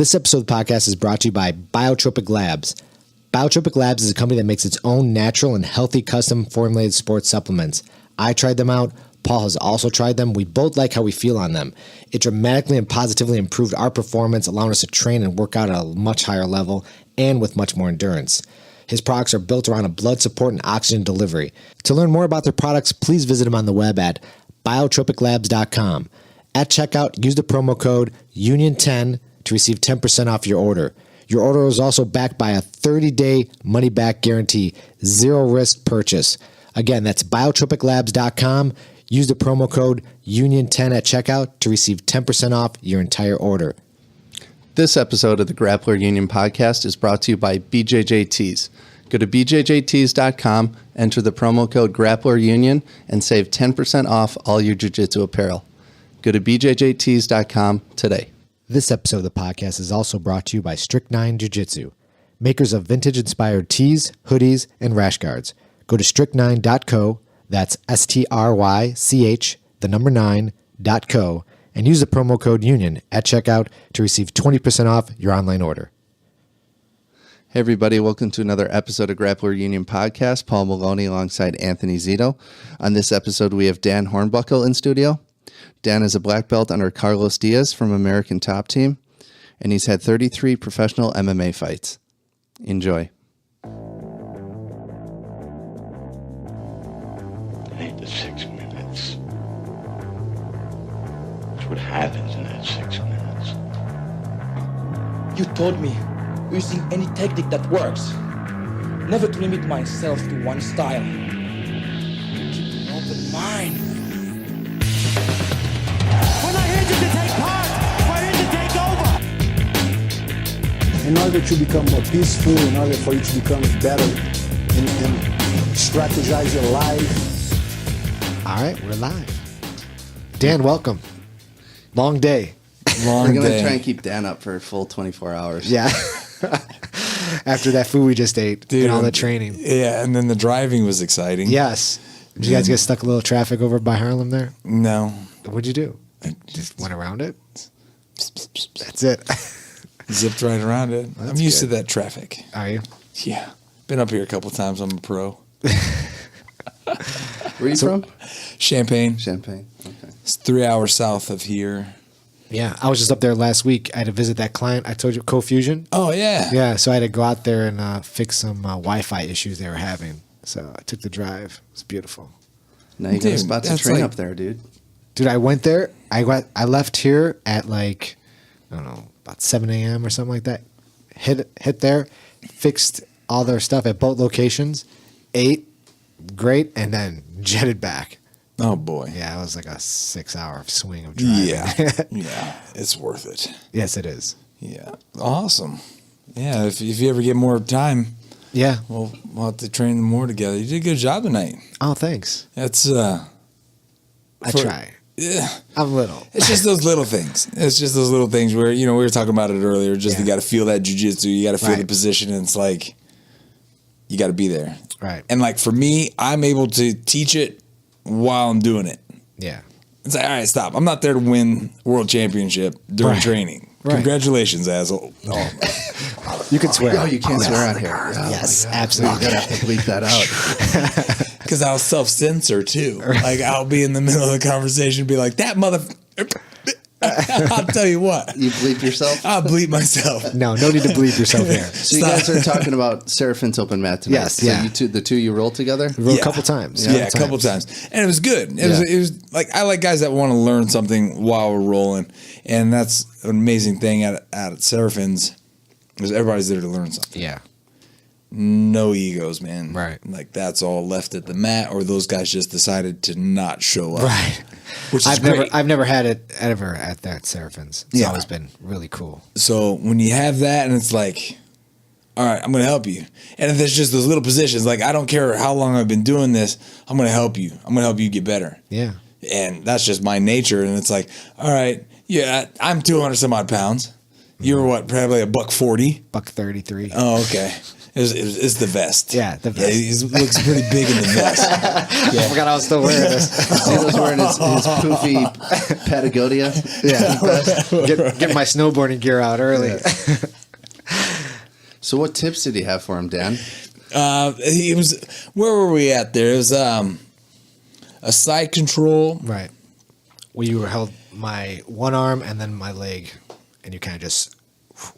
This episode of the podcast is brought to you by Biotropic Labs. Biotropic Labs is a company that makes its own natural and healthy custom formulated sports supplements. I tried them out. Paul has also tried them. We both like how we feel on them. It dramatically and positively improved our performance, allowing us to train and work out at a much higher level and with much more endurance. His products are built around a blood support and oxygen delivery. To learn more about their products, please visit them on the web at biotropiclabs.com. At checkout, use the promo code UNION10 to receive 10% off your order. Your order is also backed by a 30-day money-back guarantee, zero-risk purchase. Again, that's biotropiclabs.com. Use the promo code UNION10 at checkout to receive 10% off your entire order. This episode of the Grappler Union podcast is brought to you by BJJ Tees. Go to bjjtees.com, enter the promo code Grappler Union, and save 10% off all your jiu-jitsu apparel. Go to bjjtees.com today. This episode of the podcast is also brought to you by Strychnine Jiu-Jitsu, makers of vintage-inspired tees, hoodies, and rash guards. Go to strychnine.co, that's STRYCH, the number 9.co, and use the promo code UNION at checkout to receive 20% off your online order. Hey everybody, welcome to another episode of Grappler Union podcast. Paul Maloney alongside Anthony Zito. On this episode, we have Dan Hornbuckle in studio. Dan is a black belt under Carlos Diaz from American Top Team, and he's had 33 professional MMA fights. Enjoy. I hate the 6 minutes. That's what happens in that 6 minutes. You told me using any technique that works, never to limit myself to one style. Keep an open mind. We're not here just to take part, we're here to take over. In order to become more peaceful, in order for you to become better and strategize your life. All right, we're live. Dan, welcome. Long day. We're going to try and keep Dan up for a full 24 hours. Yeah. After that food we just ate, Dude, and all the training. Yeah, and then the driving was exciting. Yes. Did you guys get stuck in a little traffic over by Harlem there? No. What'd you do? Just went around it? That's it. Zipped right around it. I'm used to that traffic. Are you? Yeah. Been up here a couple times. I'm a pro. Where are you from? Champaign. Champaign. Okay. It's 3 hours south of here. Yeah. I was just up there last week. I had to visit that client. I told you, Co-Fusion. Oh, yeah. Yeah. So I had to go out there and fix some Wi-Fi issues they were having. So I took the drive. It was beautiful. Now you got a spot to that's train like- up there, dude. Dude, I went there. I left here at like, I don't know, about 7 a.m. or something like that. Hit there, fixed all their stuff at both locations, ate, great, and then jetted back. Oh, boy. Yeah, it was like a 6-hour swing of driving. Yeah. Yeah. It's worth it. Yes, it is. Yeah. Awesome. Yeah. If you ever get more time, Yeah. we'll have to train more together. You did a good job tonight. Oh, thanks. That's, I try. yeah. I'm little. It's just those little things. It's just those little things where, we were talking about it earlier. Just you got to feel that jiu-jitsu. You got to feel the position. And it's like, you got to be there. Right. And like for me, I'm able to teach it while I'm doing it. Yeah. It's like, all right, stop. I'm not there to win world championship during training. Right. Congratulations, asshole. Oh. You can swear. Oh, you can't swear out here. Oh, Yes, my God. absolutely. You're going to have to bleep that out. Because I'll self-censor too. Like I'll be in the middle of the conversation and be like, that mother... I'll tell you what. You bleep yourself? I'll bleep myself. No need to bleep yourself here. So you guys are talking about Serafin's open mat tonight. Yes, So yeah. the two you rolled together? We wrote a couple times. Yeah, a couple times. And it was good. It was like, I like guys that want to learn something while we're rolling. And that's an amazing thing at Serafin's is everybody's there to learn something. Yeah. No egos, man. Right. Like that's all left at the mat, or those guys just decided to not show up. Right. Which is great. I've never had it ever at that Serafin's. It's always been really cool. So when you have that and it's like, all right, I'm going to help you. And if there's just those little positions, like I don't care how long I've been doing this, I'm going to help you. I'm going to help you get better. Yeah. And that's just my nature. And it's like, all right, yeah, I'm 200 some odd pounds. You're what, probably $140? $133. Oh, okay. It's the vest. Yeah, the vest. He looks pretty big in the vest. I forgot I was still wearing this. Zito's wearing his poofy Patagonia. Yeah, get my snowboarding gear out early. So what tips did he have for him, Dan? He was. Where were we at there? It was a side control. Right. Where you held my one arm and then my leg, and you kind of just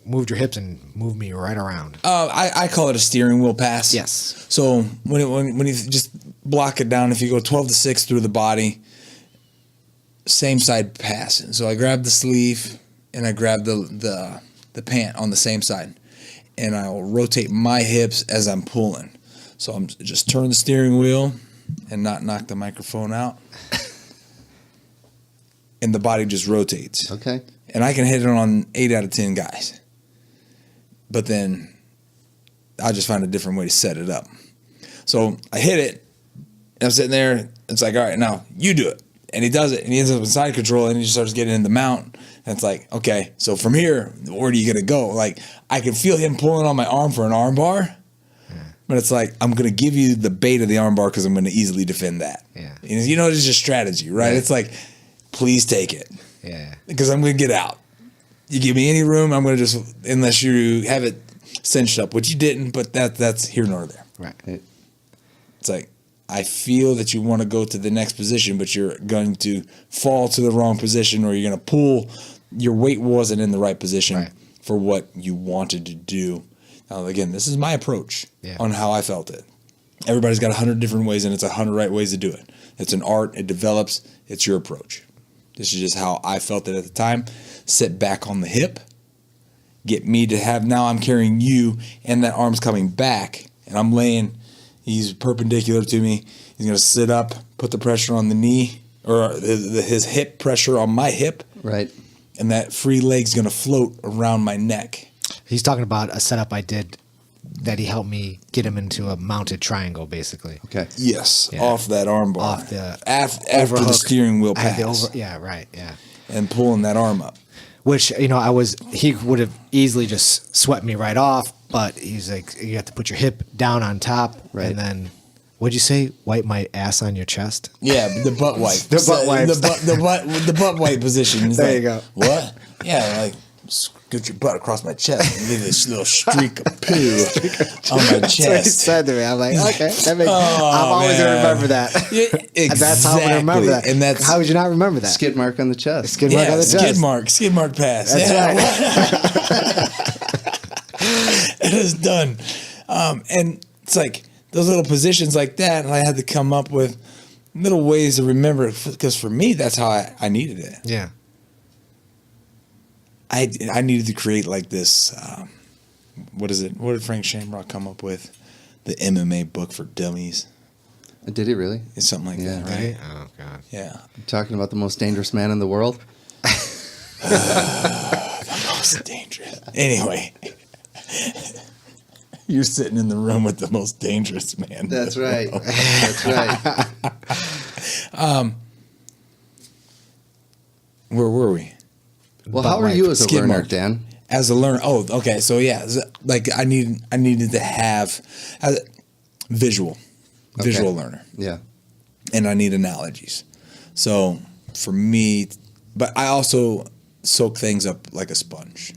moved your hips and moved me right around. I call it a steering wheel pass. Yes. So when you just block it down, if you go 12-6 through the body, same side pass. So I grab the sleeve and I grab the pant on the same side, and I'll rotate my hips as I'm pulling. So I'm just turn the steering wheel and not knock the microphone out. And the body just rotates. Okay. And I can hit it on 8 out of 10 guys. But then I'll just find a different way to set it up. So I hit it, and I'm sitting there. It's like, all right, now you do it. And he does it, and he ends up in side control, and he just starts getting in the mount. And it's like, okay, so from here, where are you going to go? Like, I can feel him pulling on my arm for an arm bar. But it's like, I'm going to give you the bait of the arm bar because I'm going to easily defend that. Yeah. You know, it's just strategy, right? Yeah. It's like, please take it. Yeah. Because I'm going to get out. You give me any room, I'm going to just, unless you have it cinched up, which you didn't, but that's here nor there. Right. It's like, I feel that you want to go to the next position, but you're going to fall to the wrong position, or you're going to pull, your weight wasn't in the right position for what you wanted to do. Now, again, this is my approach on how I felt it. Everybody's got 100 different ways, and it's 100 right ways to do it. It's an art. It develops. It's your approach. This is just how I felt it at the time. Sit back on the hip. Get me to have, now I'm carrying you, and that arm's coming back, and I'm laying, he's perpendicular to me. He's going to sit up, put the pressure on the knee, or his hip pressure on my hip. Right. And that free leg's going to float around my neck. He's talking about a setup I did that he helped me get him into a mounted triangle, basically. Okay. Yes, Yeah. off that arm bar. Off the after the overhook. steering wheel I had pass. yeah, right, yeah. And pulling that arm up. Which, he would have easily just swept me right off, but he's like, you have to put your hip down on top, Right. and then, what'd you say? Wipe my ass on your chest? Yeah, the butt wipe. The butt wipes. The butt wipe position. It's There like, you go. What? Yeah, like, scoot your butt across my chest and leave this little streak of poo on my That's what he chest. said to me. I'm like, okay, I'm always going to remember that. Yeah, And that's how I'm going to remember that. And that's, how would you not remember that? Skid mark on the chest. Skid mark on the chest. skid mark pass. That's right. It is done. And it's like those little positions like that, and I had to come up with little ways to remember it, because for me, that's how I needed it. Yeah. I needed to create like this, what is it? What did Frank Shamrock come up with? The MMA book for dummies. Did he really? It's something like Yeah. that, right? Oh, God. Yeah. Talking about the most dangerous man in the world? Most dangerous. Anyway, you're sitting in the room with the most dangerous man. That's right. That's right. Where were we? Well, how are you as a Skid learner, mark. Dan? As a learner, okay. So yeah, like I needed to have a visual learner, Yeah. and I need analogies. So for me, but I also soak things up like a sponge.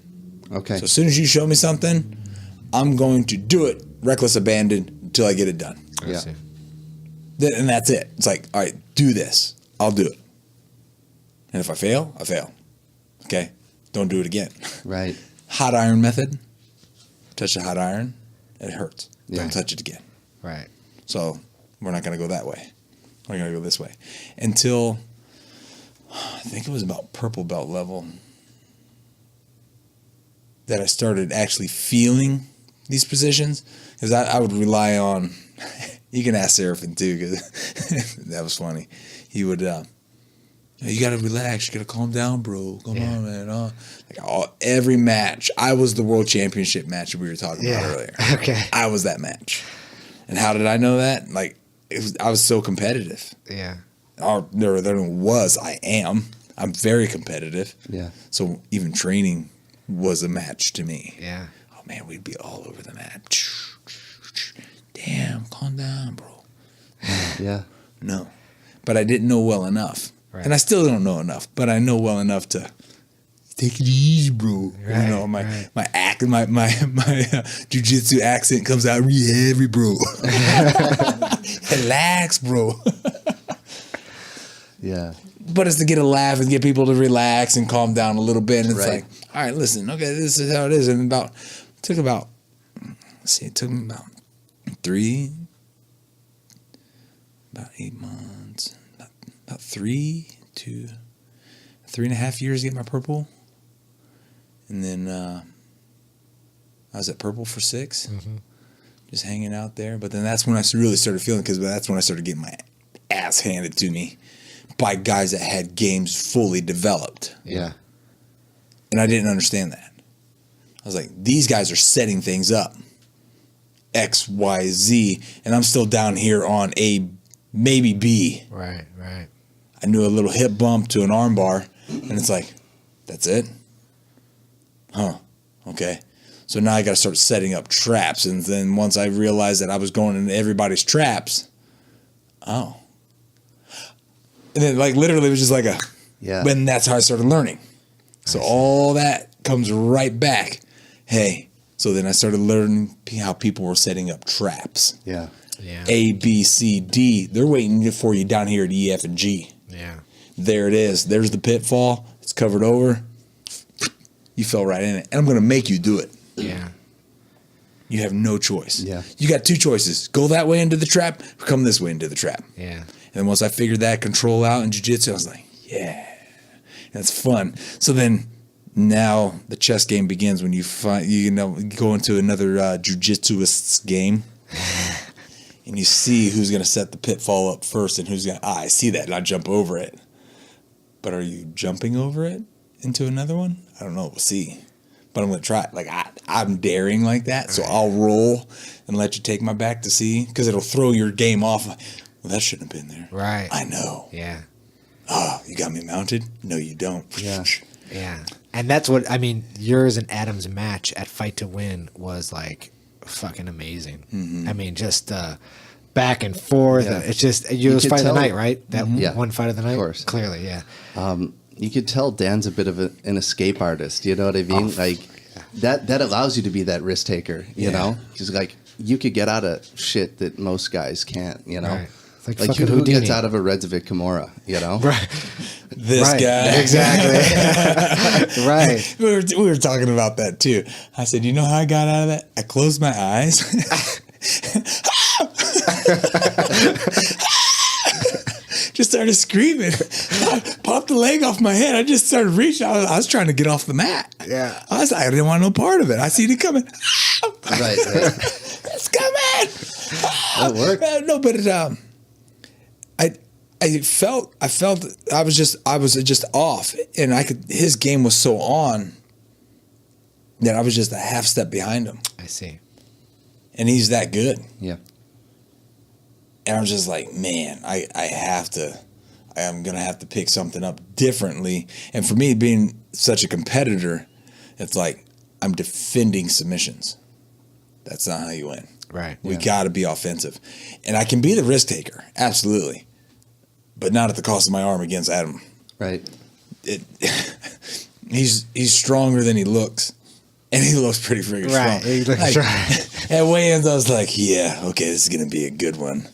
Okay. So as soon as you show me something, I'm going to do it, reckless abandon, until I get it done. Yeah. And that's it. It's like, all right, do this. I'll do it. And if I fail, I fail. Okay? Don't do it again. Right. Hot iron method. Touch a hot iron, it hurts. Yeah. Don't touch it again. Right. So we're not going to go that way. We're going to go this way. Until, I think it was about purple belt level, that I started actually feeling these positions. Because I would rely on, you can ask Seraphin too, because that was funny. He would, you got to relax. You got to calm down, bro. Come on, man. Like every match, I was the world championship match we were talking about earlier. Okay. I was that match. And how did I know that? Like, I was so competitive. Yeah. Or there was. I am. I'm very competitive. Yeah. So even training was a match to me. Yeah. Oh man, we'd be all over the mat. damn, calm down, bro. Yeah. No. But I didn't know well enough. Right. And I still don't know enough, but I know well enough to take it easy, bro. Right, You know, my jiu-jitsu accent comes out really heavy, bro. Relax, bro. Yeah. But it's to get a laugh and get people to relax and calm down a little bit. And it's Right. like, all right, listen, okay, this is how it is. And it took me about 8 months, about 3 to 3.5 years to get my purple. And then I was at purple for 6, just hanging out there. But then that's when I really started feeling, because that's when I started getting my ass handed to me by guys that had games fully developed. Yeah. And I didn't understand that. I was like, these guys are setting things up. X, Y, Z. And I'm still down here on A, maybe B. Right. I knew a little hip bump to an arm bar. And it's like, that's it? Huh. Okay. So now I got to start setting up traps. And then once I realized that I was going into everybody's traps, oh. And then like literally it was just like a, Yeah. and that's how I started learning. So all that comes right back. Hey, so then I started learning how people were setting up traps. Yeah. Yeah. A, B, C, D. They're waiting for you down here at E, F, and G. Yeah. There it is. There's the pitfall. It's covered over. You fell right in it. And I'm going to make you do it. Yeah. You have no choice. Yeah. You got 2 choices. Go that way into the trap, or come this way into the trap. Yeah. And once I figured that control out in jiu-jitsu, I was like, yeah, that's fun. So then now the chess game begins when you go into another jiu-jitsuist's game and you see who's going to set the pitfall up first and who's going to, I see that and I jump over it. But are you jumping over it into another one? I don't know. We'll see. But I'm going to try it. Like I'm daring like that. So I'll roll and let you take my back to see, because it'll throw your game off. Well, that shouldn't have been there. Right. I know. Yeah. Oh, you got me mounted? No, you don't. Yeah. Yeah. And that's what, I mean, yours and Adam's match at Fight to Win was like fucking amazing. I mean, just back and forth. Yeah. It's just, it was could Fight of the tell- Night, right? That Yeah. one Fight of the Night? Of course. Clearly, yeah. You could tell Dan's a bit of an escape artist. You know what I mean? Like that allows you to be that risk taker. You know, because like you could get out of shit that most guys can't. You know, Right. It's like like fucking who gets Houdini. out of a Redzovic Kimura? You know, Right. This Right. guy. Exactly. Right. We were talking about that too. I said, you know how I got out of that? I closed my eyes. Just started screaming. Popped the leg off my head. I just started reaching. I was trying to get off the mat. Yeah. I didn't want no part of it. I seen it coming. right? It's coming. That worked. No, but I felt I was just off, and his game was so on that I was just a half step behind him, I see. and he's that good. Yeah, And I was just like, man, I'm gonna have to pick something up differently. And for me, being such a competitor, it's like I'm defending submissions. That's not how you win. Right. We got to be offensive. And I can be the risk taker, absolutely. But not at the cost of my arm against Adam. right. He's stronger than he looks. And he looks pretty freaking Right. strong. He looks Like, right. at weigh-ins, I was like, yeah, okay, this is going to be a good one.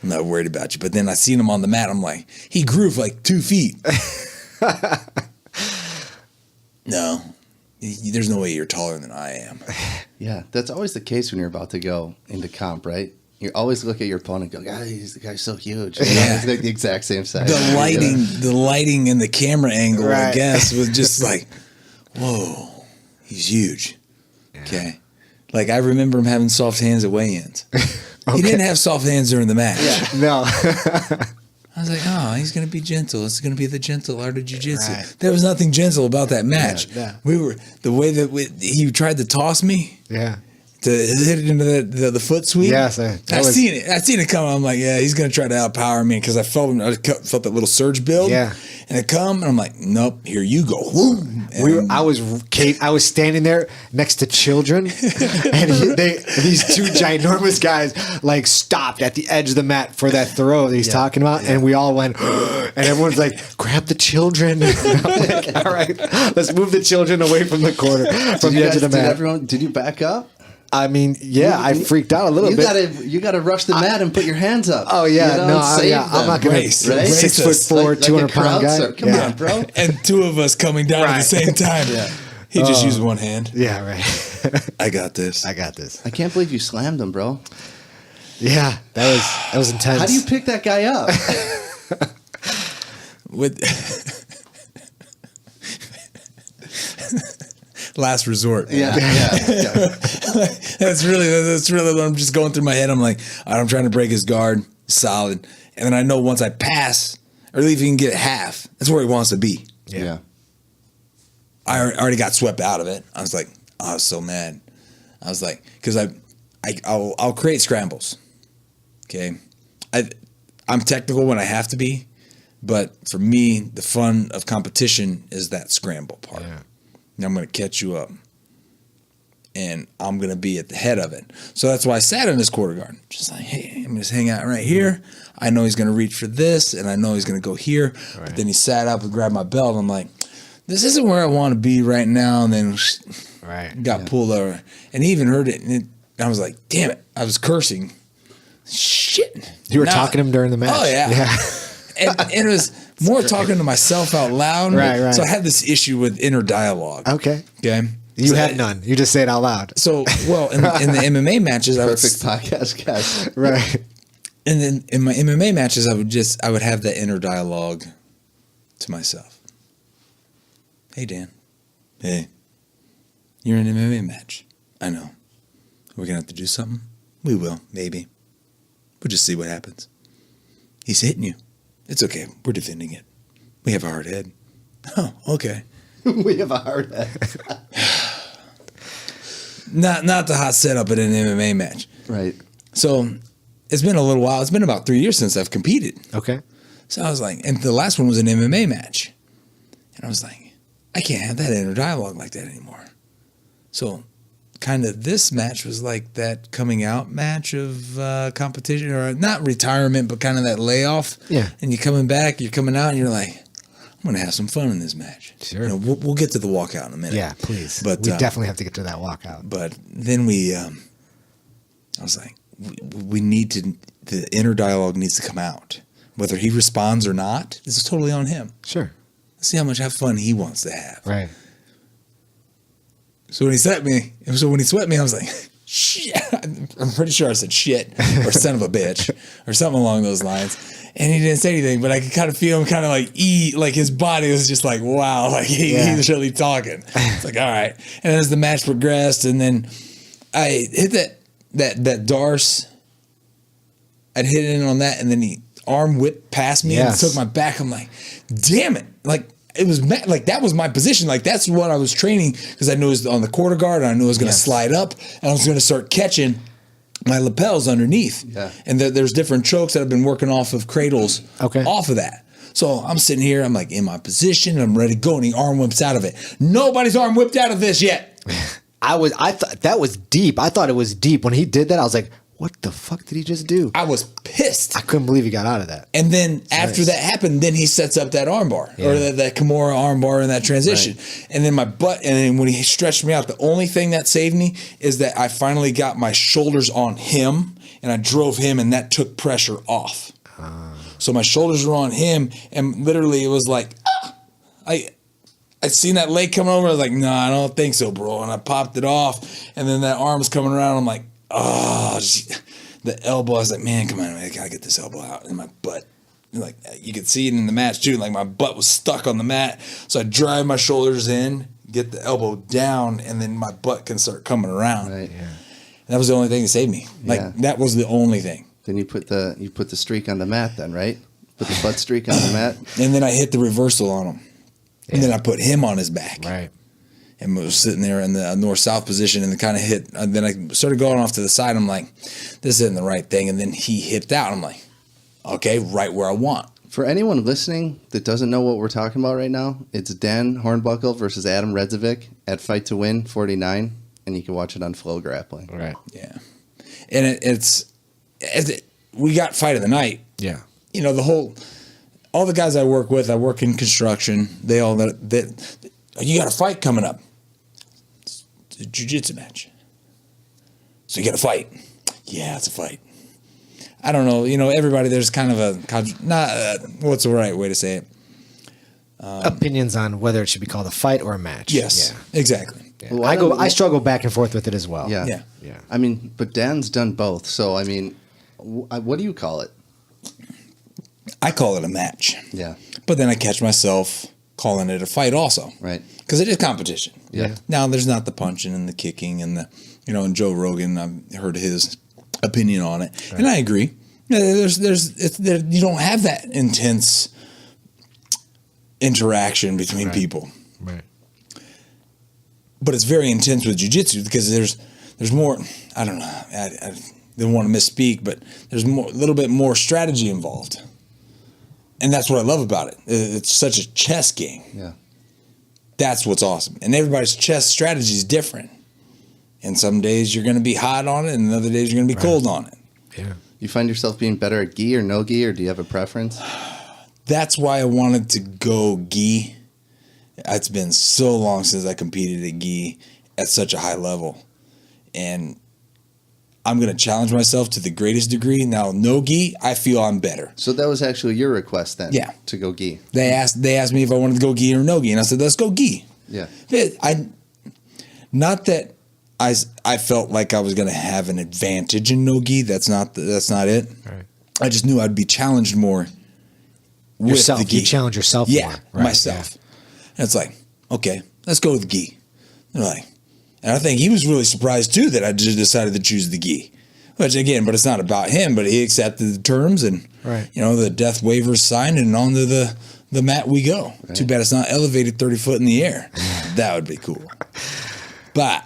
I'm not worried about you. But then I seen him on the mat. I'm like, he grew for like 2 feet. No. There's no way you're taller than I am. Yeah, that's always the case when you're about to go into comp, right? You always look at your opponent and go, "God, the guy's so huge." You know, Yeah. it's like the exact same size. The lighting and the camera angle, I Right. guess, was just like, whoa, he's huge. Okay. Like, I remember him having soft hands at weigh-ins. He didn't have soft hands during the match. No. I was like, oh, he's going to be gentle. It's going to be the gentle art of jiu-jitsu. Right. There was nothing gentle about that match. Yeah. We were, the way that he tried to toss me, Yeah. to hit it into the foot sweep. Yes, I seen it. I seen it coming. I'm like, yeah, he's gonna try to outpower me because I felt that little surge build. Yeah. And it come, and I'm like, nope, here you go. I was standing there next to children, and these two ginormous guys like stopped at the edge of the mat for that throw that he's talking about, and we all went, and everyone's like, grab the children. And I'm like, all right, let's move the children away from the corner, from the edge of the mat. Did you back up? I mean, yeah, I freaked out a little bit. You gotta rush the mat and put your hands up. Oh yeah, I'm not gonna Race, 6'4", 200-pound guy. Come on, bro. And two of us coming down at the same time. Yeah. He just used one hand. Yeah, right. I got this. I got this. I can't believe you slammed him, bro. Yeah, that was intense. How do you pick that guy up? With last resort. Yeah. That's really what I'm just going through my head. I'm like, all right, I'm trying to break his guard, solid, and then I know once I pass, or if he can get half, that's where he wants to be. Yeah. I already got swept out of it. I was like, I was so mad. I was like, because I'll create scrambles. Okay, I'm technical when I have to be, but for me, the fun of competition is that scramble part. Yeah. And I'm going to catch you up, and I'm going to be at the head of it. So that's why I sat in this quarter guard. Just like, hey, I'm going to just hang out right here. I know he's going to reach for this, and I know he's going to go here. Right. But then he sat up and grabbed my belt. I'm like, this isn't where I want to be right now. And then got pulled over. And he even heard it, and I was like, damn it. I was cursing. Shit. You were talking to him during the match? Oh, yeah. And it was more talking to myself out loud. Right. So I had this issue with inner dialogue. Okay. You so have none. You just say it out loud. So, well, in the MMA matches, Perfect podcast guys. Right. And then in my MMA matches, I would have that inner dialogue to myself. Hey, Dan. Hey. You're in an MMA match. I know. We're going to have to do something? We will, maybe. We'll just see what happens. He's hitting you. It's okay. We're defending it. We have a hard head. Oh, okay. We have a hard head. Not the hot setup at an MMA match. Right. So it's been a little while. It's been about 3 years since I've competed. Okay. So I was like, and the last one was an MMA match. And I was like, I can't have that inner dialogue like that anymore. So kind of this match was like that coming out match of competition, or not retirement, but kind of that layoff. Yeah. And you're coming back, you're coming out, and you're like, I'm going to have some fun in this match. Sure. You know, we'll get to the walkout in a minute. Yeah, please. But we definitely have to get to that walkout. But then I was like, we need to, the inner dialogue needs to come out. Whether he responds or not, this is totally on him. Sure. Let's see how much fun he wants to have. Right. So when he swept me, I was like, shit. I'm pretty sure I said shit or son of a bitch or something along those lines. And he didn't say anything, but I could kind of feel him kind of like his body was just like, wow, like he's really talking. It's like, all right. And as the match progressed, and then I hit that Darce, I'd hit in on that, and then he arm whipped past me and took my back. I'm like, damn it. Like, it was like that was my position. Like, that's what I was training, because I knew it was on the quarter guard, and I knew I was going to slide up, and I was going to start catching my lapels underneath. Yeah. And there's different chokes that I've been working off of cradles off of that. So I'm sitting here, I'm like in my position, I'm ready to go, and he arm whips out of it. Nobody's arm whipped out of this yet. I thought that was deep. I thought it was deep. When he did that, I was like, what the fuck did he just do? I was pissed. I couldn't believe he got out of that. And then after that happened, then he sets up that armbar, or that Kimura armbar in that transition. Right. And then my butt, and then when he stretched me out, the only thing that saved me is that I finally got my shoulders on him, and I drove him, and that took pressure off. So my shoulders were on him, and literally it was like, I seen that leg coming over. I was like, no, I don't think so, bro. And I popped it off, and then that arm was coming around. I'm like, oh, the elbow. I was like, man, come on, I gotta get this elbow out in my butt. And like, you could see it in the match too. Like, my butt was stuck on the mat, so I drive my shoulders in, get the elbow down, and then my butt can start coming around. Right. Yeah. And that was the only thing that saved me. Like, that was the only thing. Then you put the streak on the mat. Then, right? Put the butt streak on the mat. And then I hit the reversal on him, and then I put him on his back. Right. and was sitting there in the north-south position and kind of hit. And then I started going off to the side. I'm like, this isn't the right thing. And then he hipped out. I'm like, okay, right where I want. For anyone listening that doesn't know what we're talking about right now, it's Dan Hornbuckle versus Adam Redzovic at Fight to Win 49, and you can watch it on Flow Grappling. Right. Yeah. And we got fight of the night. Yeah. You know, all the guys I work with, I work in construction. They all you got a fight coming up. It's a jiu-jitsu match. So you got a fight. Yeah, it's a fight. I don't know. You know, everybody, there's kind of what's the right way to say it? Opinions on whether it should be called a fight or a match. Yes, Yeah. exactly. Yeah. I struggle back and forth with it as well. Yeah. Yeah. I mean, but Dan's done both. So, I mean, what do you call it? I call it a match. Yeah. But then I catch myself calling it a fight also. Right. Because it is competition. Yeah. Now, there's not the punching and the kicking and and Joe Rogan, I've heard his opinion on it. Right. And I agree. You don't have that intense interaction between people. Right. But it's very intense with jiu-jitsu because there's more, I don't know, I don't want to misspeak, but there's a little bit more strategy involved. And that's what I love about it. It's such a chess game. Yeah. That's what's awesome. And everybody's chess strategy is different. And some days you're going to be hot on it, and other days you're going to be cold on it. Yeah. You find yourself being better at gi or no gi, or do you have a preference? That's why I wanted to go gi. It's been so long since I competed at gi at such a high level. And I'm going to challenge myself to the greatest degree. Now, no gi, I feel I'm better. So that was actually your request then? Yeah. To go gi? They asked me if I wanted to go gi or no gi, and I said, let's go gi. Yeah. Not that I felt like I was going to have an advantage in no gi. That's not it. Right. I just knew I'd be challenged more with Yourself. the gi. You challenge yourself more. Right. Myself. Yeah. And it's like, okay, let's go with the gi. And I think he was really surprised too that I just decided to choose the gi. Which again, but it's not about him, but he accepted the terms and the death waivers signed and onto the mat we go. Right. Too bad it's not elevated 30 foot in the air. That would be cool. But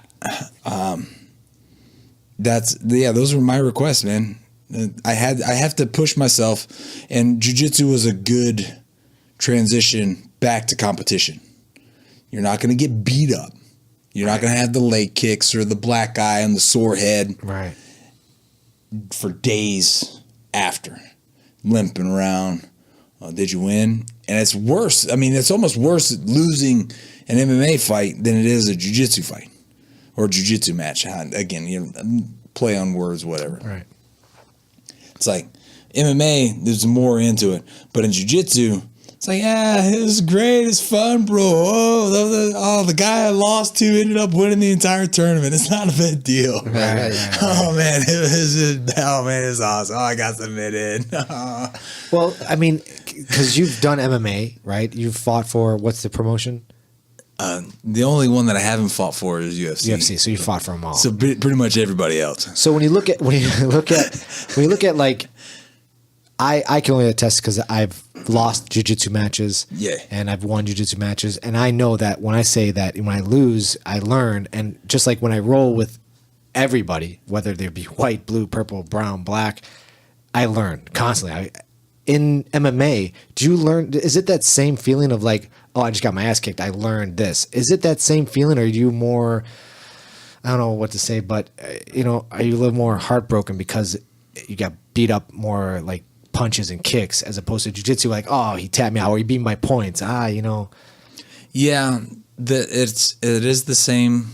those were my requests, man. I have to push myself, and jiu-jitsu was a good transition back to competition. You're not going to get beat up. You're not going to have the leg kicks or the black eye and the sore head for days after, limping around. Did you win? And it's worse. I mean, it's almost worse losing an MMA fight than it is a jiu-jitsu fight or a jiu-jitsu match. Again, play on words, whatever. Right. It's like MMA, there's more into it. But in jiu-jitsu, it's like, yeah, it was great. It's fun, bro. The guy I lost to ended up winning the entire tournament. It's not a big deal. Right. Oh, man, it was awesome. Oh, I got submitted. Well, I mean, because you've done MMA, right? You've fought for, what's the promotion? The only one that I haven't fought for is UFC. UFC, so you fought for them all. So pretty much everybody else. So when you look at like, I can only attest because I've lost jiu-jitsu matches, and I've won jiu-jitsu matches, and I know that when I say that when I lose, I learn, and just like when I roll with everybody, whether they be white, blue, purple, brown, black, I learn constantly. In MMA, do you learn? Is it that same feeling of like, oh, I just got my ass kicked, I learned this? Is it that same feeling, or are you more? I don't know what to say, but are you a little more heartbroken because you got beat up more like punches and kicks as opposed to jiu-jitsu, like, oh, he tapped me out or he beat my points. Yeah, it is the same.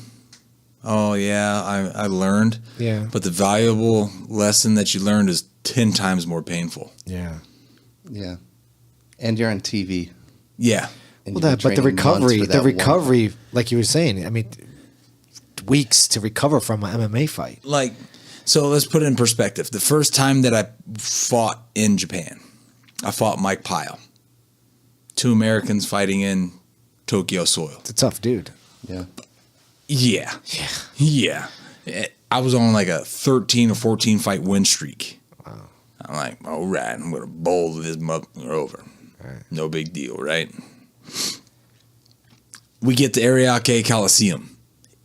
Oh yeah, I learned. Yeah. But the valuable lesson that you learned is 10 times more painful. Yeah. Yeah. And you're on TV. Yeah. But the recovery, like you were saying, I mean, weeks to recover from an MMA fight. Like, so let's put it in perspective. The first time that I fought in Japan, I fought Mike Pyle. 2 Americans fighting in Tokyo soil. It's a tough dude. Yeah. Yeah. I was on like a 13 or 14 fight win streak. Wow. I'm like, all right, I'm going to bowl this mother over. Right. No big deal, right? we get to Ariake Coliseum,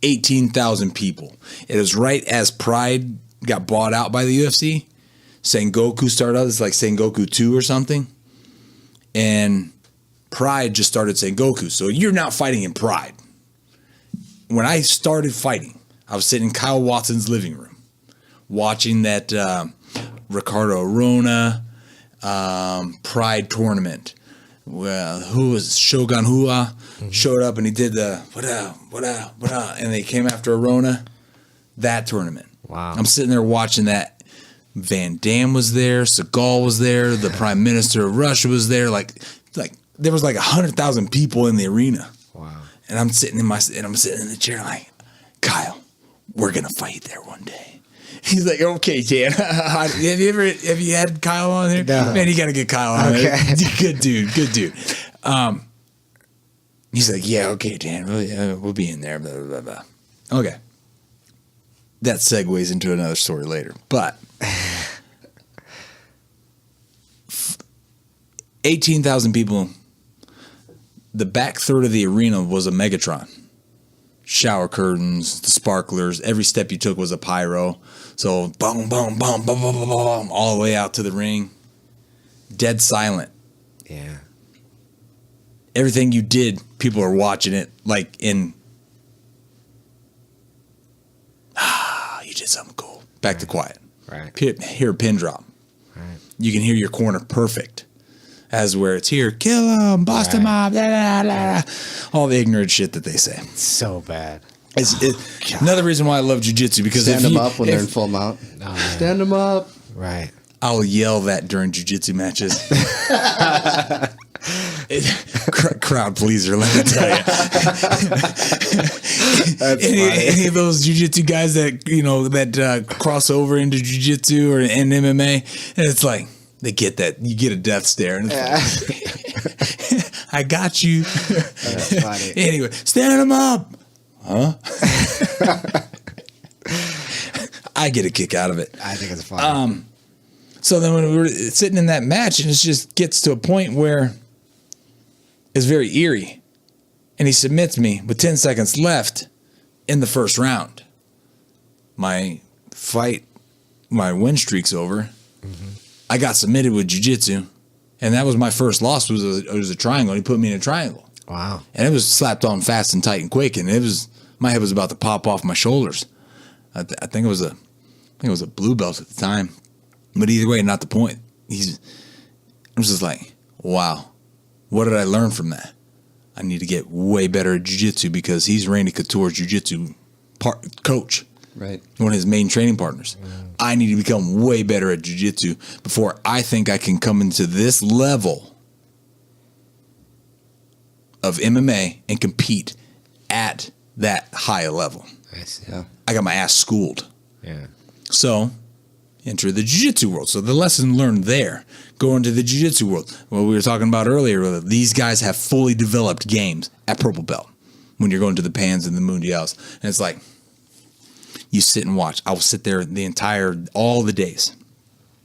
18,000 people. It was right as Pride got bought out by the UFC. Sengoku started out as like Sengoku 2 or something. And Pride just started Sengoku. So you're not fighting in Pride. When I started fighting, I was sitting in Kyle Watson's living room watching that Ricardo Arona Pride tournament. Well, who was Shogun Hua showed up and he did the what up, and they came after Arona. That tournament. Wow. I'm sitting there watching that. Van Damme was there, Seagal was there, the Prime Minister of Russia was there. Like there was like 100,000 people in the arena. Wow. And I'm sitting in the chair like, Kyle, we're gonna fight there one day. He's like, okay, Dan. have you had Kyle on here? No. Man, you gotta get Kyle on there. Good dude. He's like, yeah, okay, Dan. We'll be in there. Blah, blah, blah, blah. Okay. That segues into another story later. But 18,000 people. The back third of the arena was a Megatron. Shower curtains, the sparklers. Every step you took was a pyro. So boom, boom, boom, boom, boom, boom, boom, all the way out to the ring. Dead silent. Yeah. Everything you did, people are watching it like in, you did something cool. Back to quiet. Right. Hear a pin drop. Right. You can hear your corner perfect. As where it's here, kill him, bust him up, blah, blah, blah. All the ignorant shit that they say. So bad. It's another reason why I love jiu-jitsu, because Stand them up when they're in full mount. Stand them up. Right. I'll yell that during jiu-jitsu matches. Crowd pleaser, let me tell you. any of those jiu-jitsu guys that cross over into jiu-jitsu or in MMA, and it's like they get that, you get a death stare, and it's like, I got you. That's funny. Anyway, stand them up. Huh? I get a kick out of it. I think it's funny. So then when we were sitting in that match, and it just gets to a point where it's very eerie. And he submits me with 10 seconds left in the first round. My win streak's over. Mm-hmm. I got submitted with jiu-jitsu, and that was my first loss. It was a triangle. He put me in a triangle. Wow. And it was slapped on fast and tight and quick, and my head was about to pop off my shoulders. I think it was a blue belt at the time. But either way, not the point. I was just like, wow, what did I learn from that? I need to get way better at jiu-jitsu, because he's Randy Couture's jiu-jitsu coach. Right. One of his main training partners. I need to become way better at jiu-jitsu before I think I can come into this level of MMA and compete at that high level. Nice. Yeah. I got my ass schooled. Yeah. So, enter the jiu-jitsu world. So the lesson learned there, go into the jiu-jitsu world. What we were talking about earlier, these guys have fully developed games at purple belt when you're going to the Pans and the Mundials. And it's like, you sit and watch. I will sit there all the days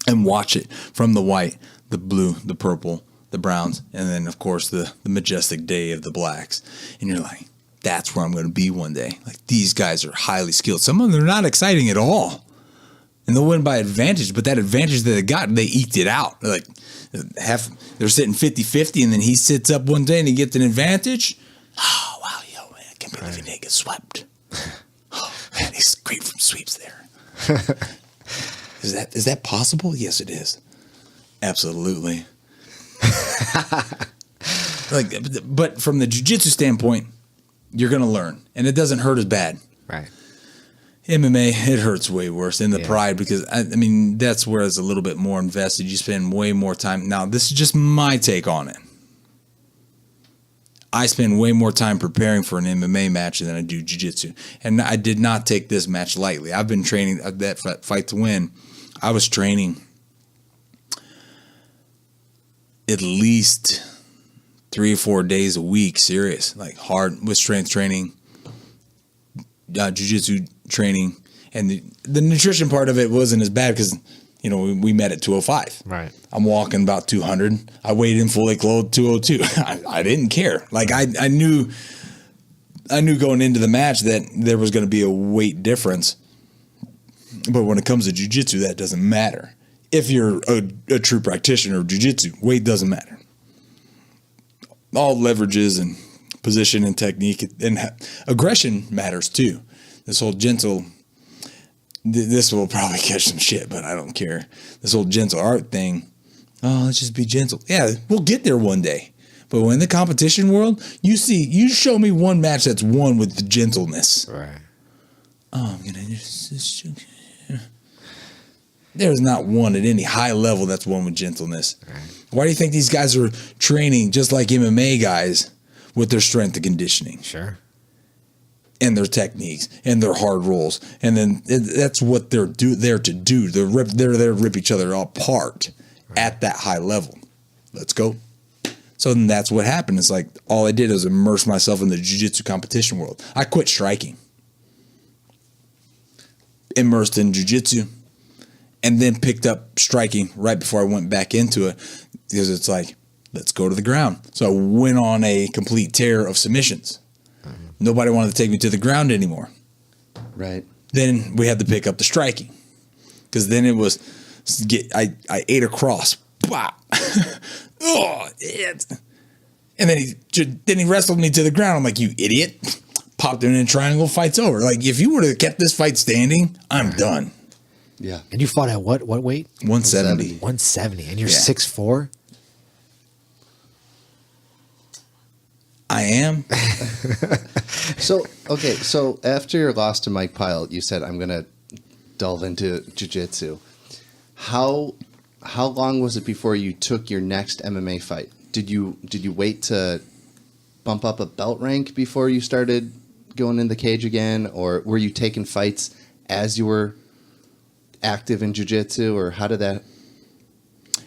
and watch it from the white, the blue, the purple, the browns, and then, of course, the majestic day of the blacks. And you're like, that's where I'm going to be one day. Like, these guys are highly skilled. Some of them are not exciting at all. And they'll win by advantage, but that advantage that they got, they eked it out. Like, they're sitting 50-50, and then he sits up one day and he gets an advantage. Oh, wow, yo, man, I can't believe he didn't get swept. Oh, man, he's great from sweeps there. Is that possible? Yes, it is. Absolutely. But from the jiu-jitsu standpoint, you're going to learn, and it doesn't hurt as bad. Right. MMA, it hurts way worse in the pride, because, I mean, that's where it's a little bit more invested. You spend way more time. Now, this is just my take on it. I spend way more time preparing for an MMA match than I do jiu-jitsu. And I did not take this match lightly. I've been training that Fight to Win. I was training at least 3 or 4 days a week, serious, like hard with strength training, jiu-jitsu training, and the nutrition part of it wasn't as bad, because we met at 205. Right. I'm walking about 200. I weighed in fully clothed 202. I didn't care. Like, I knew I knew going into the match that there was going to be a weight difference. But when it comes to jiu-jitsu, that doesn't matter. If you're a true practitioner of jiu-jitsu, weight doesn't matter. All leverages and position and technique and aggression matters too. This whole gentle, this will probably catch some shit, but I don't care. This whole gentle art thing, oh, let's just be gentle. Yeah, we'll get there one day. But when in the competition world, you show me one match that's won with the gentleness. Right. Oh, I'm going to just... There's not one at any high level that's won with gentleness. Right. Why do you think these guys are training just like MMA guys with their strength and conditioning? Sure. And their techniques and their hard rolls. And then that's what they're there to do. They're there to rip each other apart at that high level. Let's go. So then that's what happened. It's like all I did was immerse myself in the jiu-jitsu competition world. I quit striking. Immersed in jiu-jitsu. And then picked up striking right before I went back into it because it's like, let's go to the ground. So I went on a complete tear of submissions. Mm-hmm. Nobody wanted to take me to the ground anymore. Right. Then we had to pick up the striking because then it was, I ate a cross. Oh, and then he wrestled me to the ground. I'm like, you idiot. Popped in a triangle, fight's over. Like, if you would have kept this fight standing, I'm done. Yeah. And you fought at what weight? 170. 170. And you're 6'4"? I am. So after your loss to Mike Pyle, you said, I'm going to delve into jiu-jitsu. How long was it before you took your next MMA fight? Did you wait to bump up a belt rank before you started going in the cage again? Or were you taking fights as you were active in jiu-jitsu, or how did that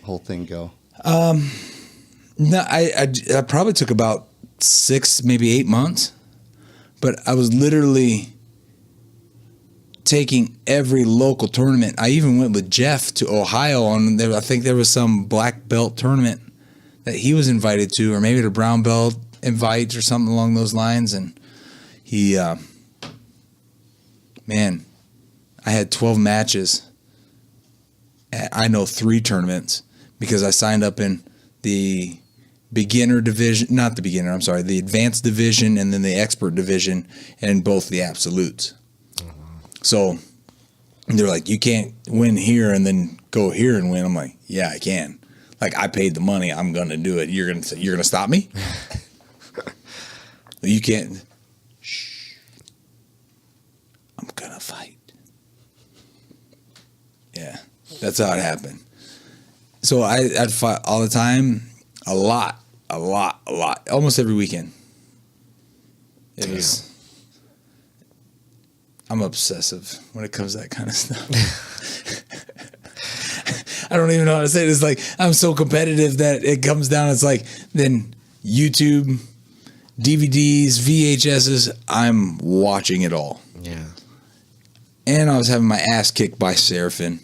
whole thing go? No, I probably took about 6, maybe 8 months, but I was literally taking every local tournament. I even went with Jeff to Ohio I think there was some black belt tournament that he was invited to, or maybe the brown belt invite or something along those lines. And he, I had 12 matches at 3 tournaments because I signed up in the beginner division, not the beginner, I'm sorry, the advanced division and then the expert division and both the absolutes. So they're like, you can't win here and then go here and win. I'm like, yeah, I can. Like, I paid the money. I'm going to do it. You're going to stop me? You can't. Shh. I'm going to fight. Yeah, that's how it happened. So I'd fight all the time, a lot, almost every weekend. It was. I'm obsessive when it comes to that kind of stuff. I don't even know how to say it. It's like, I'm so competitive that it comes down. It's like, then YouTube, DVDs, VHSs, I'm watching it all. Yeah. And I was having my ass kicked by Seraphin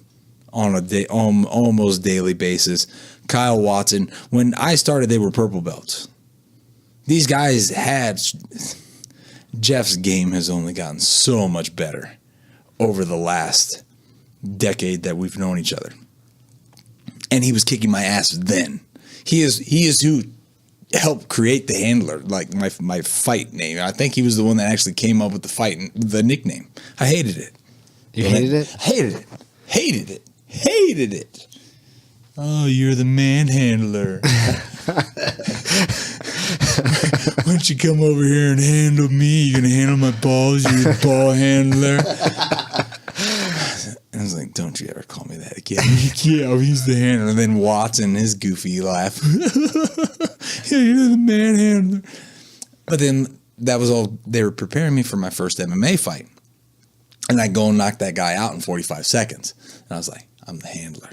on a almost daily basis. Kyle Watson. When I started, they were purple belts. These guys had... Jeff's game has only gotten so much better over the last decade that we've known each other. And he was kicking my ass then. He is who helped create the handler, like my fight name. I think he was the one that actually came up with the nickname. I hated it. You hated it? Hated it. Oh, you're the manhandler. Why don't you come over here and handle me? You're going to handle my balls? You're the ball handler. And I was like, don't you ever call me that again. Yeah, he's the handler. And then Watson, his goofy laugh. Yeah, you're the manhandler. But then that was all. They were preparing me for my first MMA fight. And I go and knock that guy out in 45 seconds. And I was like, I'm the handler.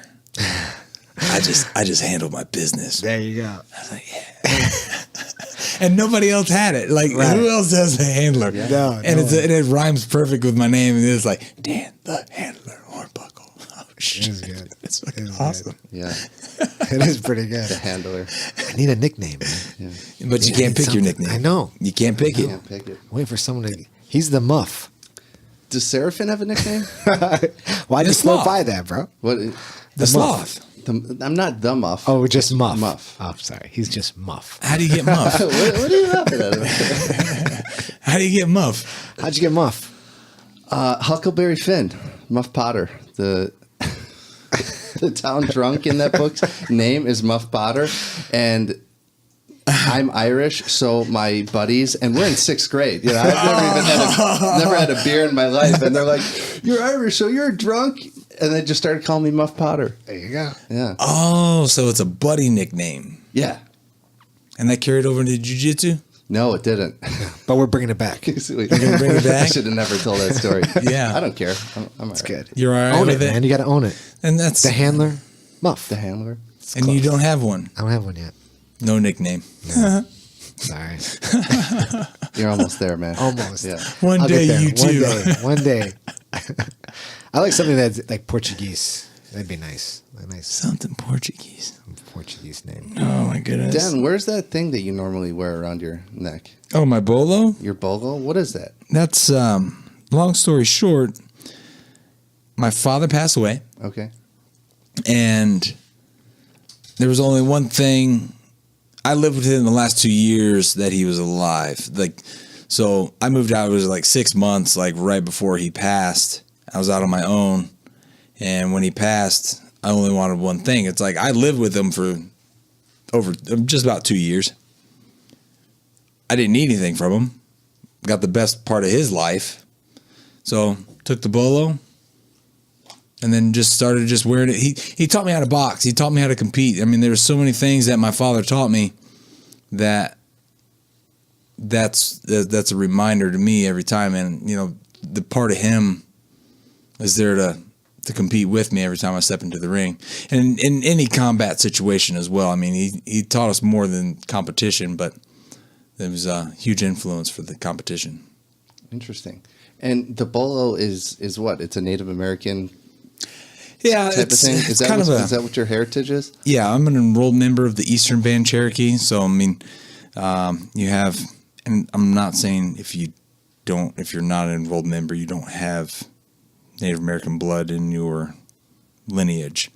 I just handle my business. There you go. I was like, yeah. And nobody else had it. Like, right. Who else has a handler? Yeah. No, and it rhymes perfect with my name. And it's like, Dan the Handler Hornbuckle. It is good. It's It fucking is awesome. Yeah. It is pretty good. The handler. I need a nickname, man. But you I can't need pick your something. nickname. I know. You can't pick it. Can't pick it. Wait for someone to. He's the Muff. Does Seraphin have a nickname? Why'd The you slow Sloth. by that, bro? What? The sloth. I'm not the Muff. Oh, just Muff. Muff. Oh, sorry. He's just Muff. How do you get Muff? What are you laughing at? How do you get Muff? How'd you get Muff? Huckleberry Finn, Muff Potter. The town drunk in that book's name is Muff Potter, and I'm Irish, so my buddies, and we're in 6th grade. You know, I've never had a beer in my life, and they're like, "You're Irish, so you're drunk," and they just started calling me Muff Potter. There you go. Yeah, Oh, so it's a buddy nickname. yeah. And that carried over into jiu-jitsu? No, it didn't. But we're bringing it back. You're gonna bring it back? I should have never told that story. Yeah. I don't care. I'm It's all right. good. You're all right Own with it, it? man. You got to own it. And that's The handler, Muff. The handler. and you don't have one. I don't have one yet. No nickname. Sorry. You're almost there, man. Almost. Yeah. One I'll day get there. you too. One day. I like something that's like Portuguese. That'd be nice. A nice Something Portuguese. Portuguese name. Oh my goodness. Dan, where's that thing that you normally wear around your neck? Oh, my bolo? Your bogle? What is that? That's long story short, my father passed away. Okay. And there was only one thing. I lived with him the last 2 years that he was alive. Like, so I moved out. It was like 6 months, like right before he passed. I was out on my own. And when he passed, I only wanted one thing. It's like I lived with him for over just about 2 years. I didn't need anything from him. Got the best part of his life. So took the bolo. And then just started just wearing it. He taught me how to box. He taught me how to compete. I mean, there were so many things that my father taught me that's a reminder to me every time. And, you know, the part of him is there to compete with me every time I step into the ring. And in any combat situation as well. I mean, he taught us more than competition, but it was a huge influence for the competition. Interesting. And the bolo is what? It's a Native American Yeah, type of thing? Is that what your heritage is? Yeah, I'm an enrolled member of the Eastern Band Cherokee. So, I mean, you have, and I'm not saying if you're not an enrolled member, you don't have Native American blood in your lineage.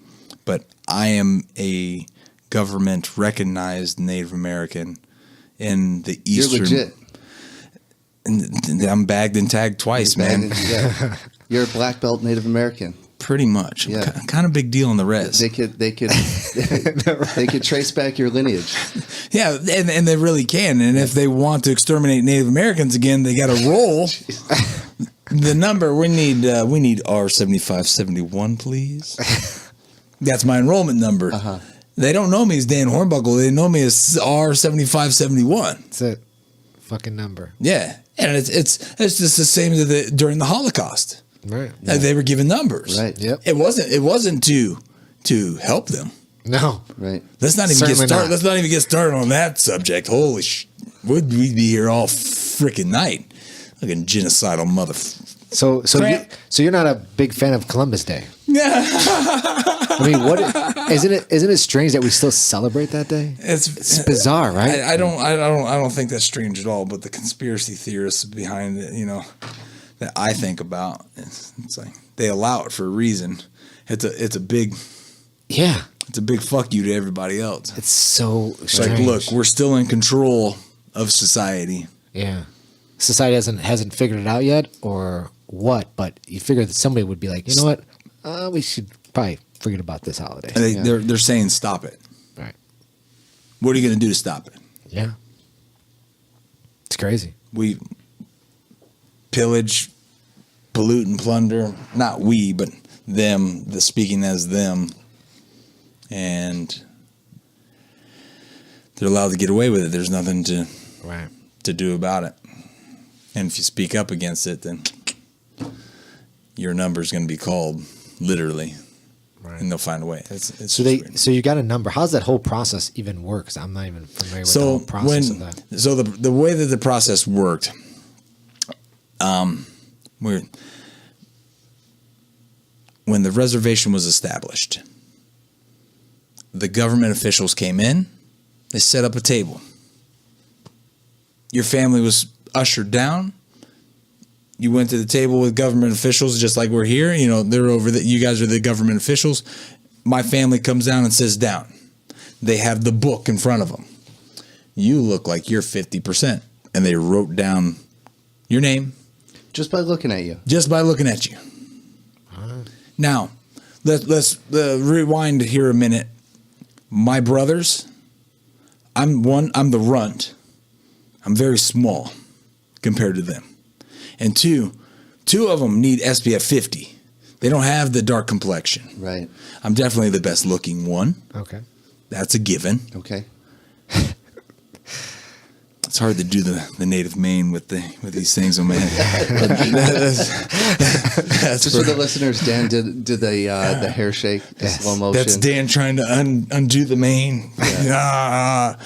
But I am a government recognized Native American in the Eastern. You're legit. And I'm bagged and tagged twice, man. Yeah. You're a black belt Native American. Pretty much. Yeah. Kind of big deal in the res. They could trace back your lineage. Yeah, and they really can. And if they want to exterminate Native Americans again, they got to roll the number. We need R7571, please. That's my enrollment number. Uh-huh. They don't know me as Dan Hornbuckle. They know me as R7571. It's a fucking number. Yeah, and it's just the same as during the Holocaust. Right. They were given numbers. Right. Yep. It wasn't to help them. No. Right. Let's not even Certainly get started. not. Let's not even get started on that subject. Holy would we be here all freaking night? Looking genocidal mother. So Grant. you're not a big fan of Columbus Day. I mean, isn't it strange that we still celebrate that day? It's bizarre, right? I don't think that's strange at all. But the conspiracy theorists behind it, that I think about, it's like they allow it for a reason. It's a big fuck you to everybody else. It's so It's strange. like, look, we're still in control of society. Yeah. Society hasn't figured it out yet, or what? But you figure that somebody would be like, you know what? We should probably forget about this holiday. And they're saying stop it. Right. What are you going to do to stop it? Yeah. It's crazy. We pillage, pollute, and plunder. Not we, but them. Speaking as them, and they're allowed to get away with it. There's nothing to do about it. And if you speak up against it, then your number's going to be called, literally, and they'll find a way. So you got a number. How's that whole process even work? 'Cause I'm not even familiar with the whole process of that. So the way that the process worked, when the reservation was established, the government officials came in. They set up a table. Your family was ushered down. You went to the table with government officials, just like we're here. You know, they're over that. You guys are the government officials. My family comes down and sits down. They have the book in front of them. You look like you're 50%. And they wrote down your name. Just by looking at you. Just by looking at you. Now, let's rewind here a minute. My brothers, I'm the runt. I'm very small compared to them. And two of them need SPF 50. They don't have the dark complexion. Right. I'm definitely the best looking one. Okay. That's a given. Okay. It's hard to do the native Maine with these things on my head. That's Just for the listeners, Dan did the hair shake, the slow motion. That's Dan trying to undo the mane. Yeah.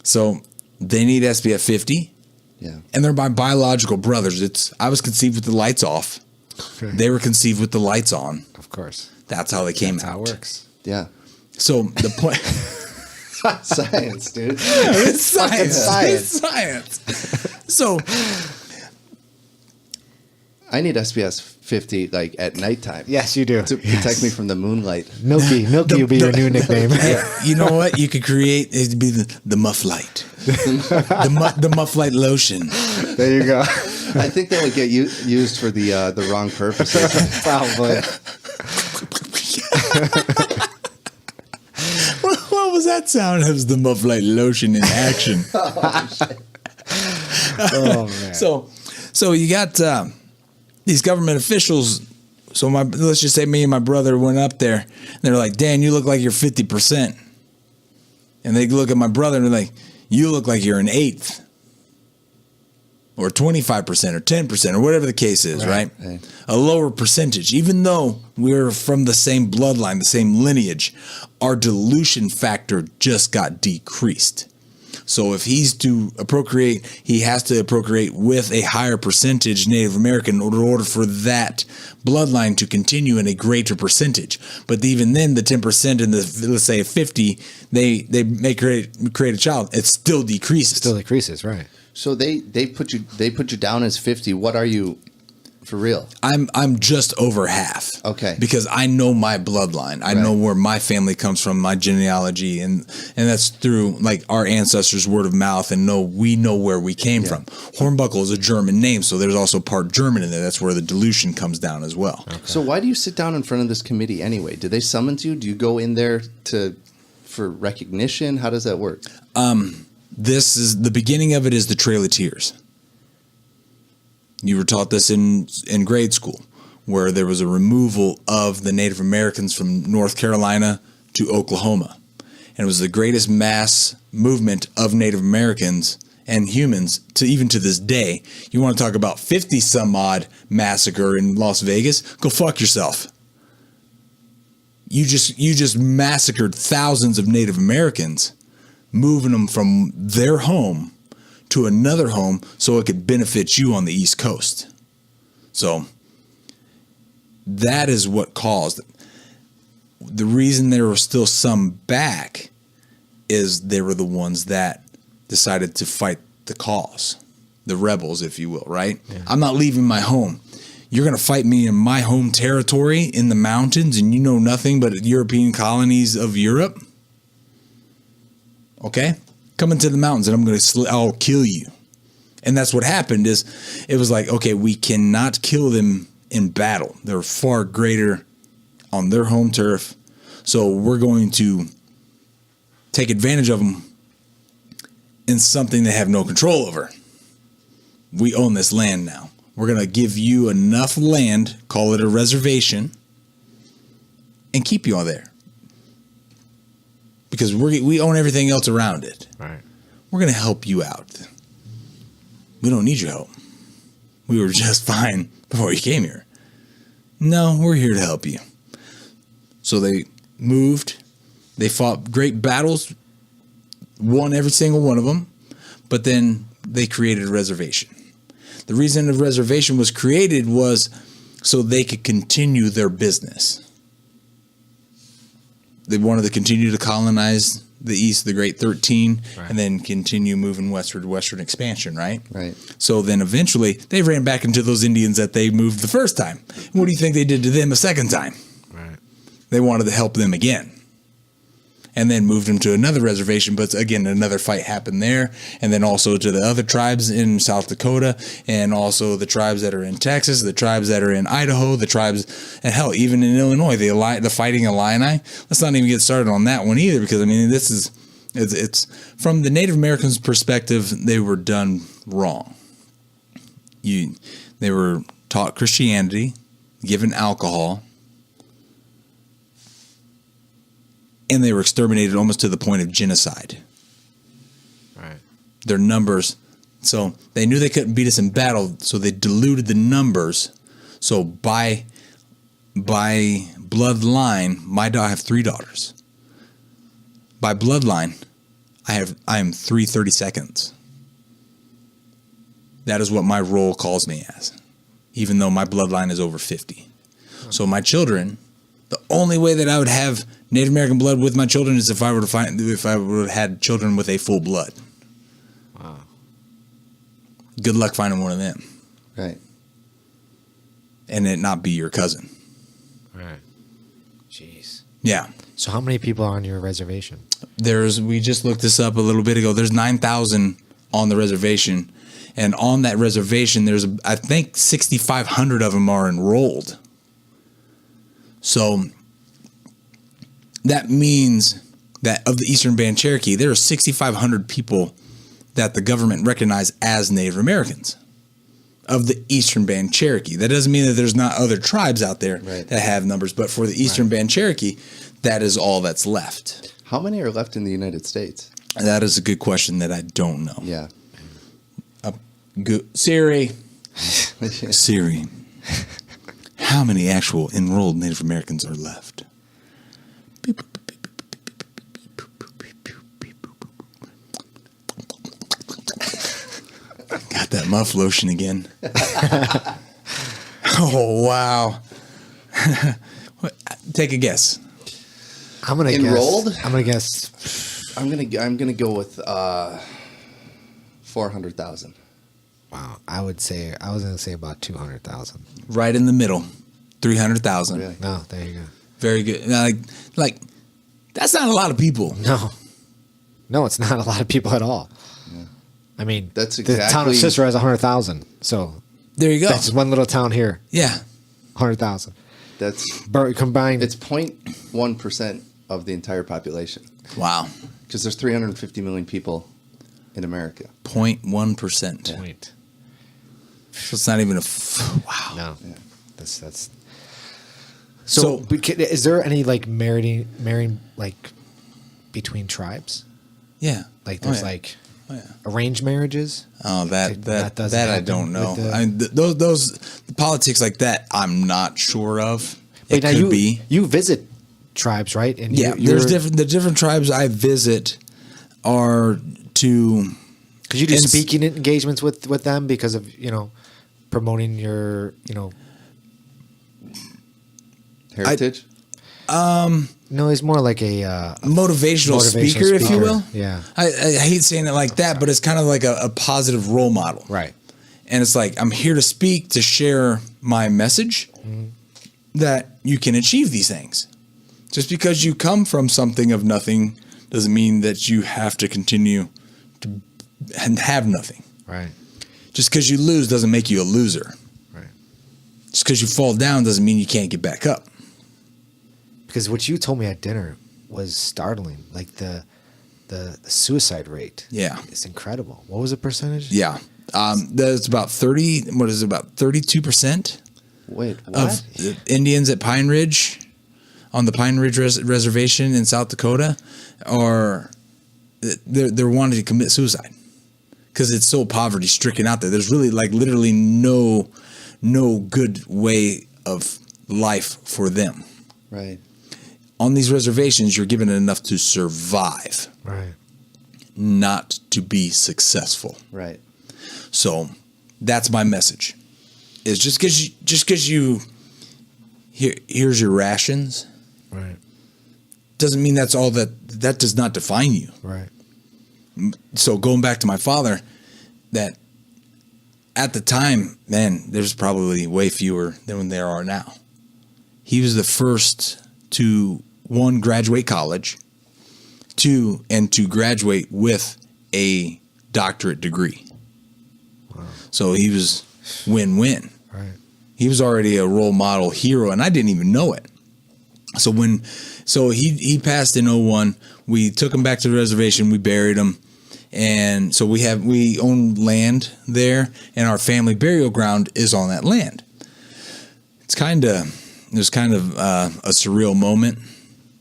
So they need SPF 50. Yeah. And they're my biological brothers. I was conceived with the lights off. Okay. They were conceived with the lights on. Of course. That's how they came That's out. how it works. Yeah. So the point. Science, dude. It's science. Science. It's science. So I need SPS 50 like at nighttime. Yes, you do. To protect me from the moonlight. Milky will be your new nickname. you know what? You could create it'd be the Muff Light. the Muff Light lotion. There you go. I think that would get used for the wrong purposes. Probably. What was that sound? It was the Muff Light lotion in action. Oh man. So you got these government officials. So let's just say me and my brother went up there. And they're like, Dan, you look like you're 50%. And they look at my brother and they're like, you look like you're an eighth. Or 25% or 10% or whatever the case is, right? A lower percentage. Even though we're from the same bloodline, the same lineage, our dilution factor just got decreased. So if he's to procreate, he has to procreate with a higher percentage Native American in order for that bloodline to continue in a greater percentage. But even then, the 10% and let's say 50, they may create a child. It still decreases. Still decreases, right? So they put you down as 50. What are you for real? I'm just over half. Okay. Because I know my bloodline. I know where my family comes from, my genealogy, and that's through like our ancestors' word of mouth, and we know where we came from. Hornbuckle is a German name, so there's also part German in there. That's where the dilution comes down as well. Okay. So why do you sit down in front of this committee anyway? Do they summons you? Do you go in there for recognition? How does that work? This is the beginning of it is the Trail of Tears. You were taught this in grade school, where there was a removal of the Native Americans from North Carolina to Oklahoma. And it was the greatest mass movement of Native Americans and humans even to this day. You want to talk about 50 some odd massacre in Las Vegas? Go fuck yourself. You just massacred thousands of Native Americans, moving them from their home to another home so it could benefit you on the East Coast. So that is what caused it. The reason there were still some back is they were the ones that decided to fight the cause, the rebels, if you will, right? Yeah. I'm not leaving my home. You're going to fight me in my home territory in the mountains, and you know nothing but European colonies of Europe? Okay? Come into the mountains and I'll kill you. And that's what happened is it was like, okay, we cannot kill them in battle. They're far greater on their home turf. So we're going to take advantage of them in something they have no control over. We own this land now. We're going to give you enough land, call it a reservation, and keep you all there. Because we own everything else around it. Right. We're going to help you out. We don't need your help. We were just fine before you came here. No, we're here to help you. So they moved. They fought great battles, won every single one of them, but then they created a reservation. The reason the reservation was created was so they could continue their business. They wanted to continue to colonize the East, the Great 13, Right. and then continue moving westward expansion, right? Right. So then eventually they ran back into those Indians that they moved the first time. And what do you think they did to them a second time? Right. They wanted to help them again. And then moved them to another reservation, but again, another fight happened there. And then also to the other tribes in South Dakota, and also the tribes that are in Texas, the tribes that are in Idaho, the tribes, and hell, even in Illinois, the Fighting Illini. Let's not even get started on that one either, because I mean, it's from the Native Americans' perspective, they were done wrong. They were taught Christianity, given alcohol, and they were exterminated almost to the point of genocide. Right. Their numbers, so they knew they couldn't beat us in battle, so they diluted the numbers. So by bloodline, I have 3 daughters. By bloodline, I am 3/32. That is what my role calls me as, even though my bloodline is over 50. So my children, the only way that I would have Native American blood with my children is if I would have had children with a full blood. Wow. Good luck finding one of them. Right. And it not be your cousin. Right. Jeez. Yeah. So how many people are on your reservation? We just looked this up a little bit ago. There's 9,000 on the reservation. And on that reservation, there's, I think, 6,500 of them are enrolled. So that means that of the Eastern Band Cherokee, there are 6,500 people that the government recognized as Native Americans of the Eastern Band Cherokee. That doesn't mean that there's not other tribes out there that have numbers, but for the Eastern Band Cherokee, that is all that's left. How many are left in the United States? That is a good question that I don't know. Yeah. Siri, how many actual enrolled Native Americans are left? Got that muff lotion again. Oh, wow. Take a guess. I'm gonna Enrolled? guess. I'm gonna guess. I'm gonna go with 400,000. Wow. I was gonna say about 200,000. Right in the middle, 300,000. Really? No, there you go. Very good. Like that's not a lot of people. No, it's not a lot of people at all. Yeah. I mean, That's the town of exactly- Cicero has 100,000. So There you go. that's one little town here. Yeah. 100,000. That's Combined. it's 0.1% of the entire population, Wow. because there's 350 million people in America. 0.1%. point. So it's not even wow. No. That's So- is there any like marrying like between tribes? Yeah. Like there's Oh, yeah. arranged marriages? Oh, that doesn't I happen don't know. with the- I mean, those politics like that, I'm not sure of. But It now could be. you visit tribes, right? And Yeah, there's the different tribes I visit are to because you do and- speaking engagements with them because of promoting your Heritage. no, he's more like a motivational speaker, if you will. Yeah. I hate saying it like that, but it's kind of like a positive role model. Right. And it's like, I'm here to speak, to share my message that you can achieve these things. Just because you come from something of nothing doesn't mean that you have to continue to and have nothing. Right. Just because you lose doesn't make you a loser. Right. Just because you fall down doesn't mean you can't get back up. Because what you told me at dinner was startling. Like the suicide rate. Yeah. It's incredible. What was the percentage? Yeah. That's about 32% Wait, what? of Indians at Pine Ridge, on the Pine Ridge Reservation in South Dakota, they're wanting to commit suicide because it's so poverty stricken out there. There's really literally no good way of life for them. Right. On these reservations, you're given enough to survive, Right. not to be successful. Right. So that's my message, is just because you here's your rations, Right. doesn't mean that's all that does not define you. Right. So going back to my father, that at the time, man, there's probably way fewer than there are now. He was the first to, one, graduate college, two, and to graduate with a doctorate degree. Wow. So he was win-win. Right. He was already a role model hero, and I didn't even know it. So he passed in 2001. We took him back to the reservation. We buried him. And so we own land there, and our family burial ground is on that land. It was kind of a surreal moment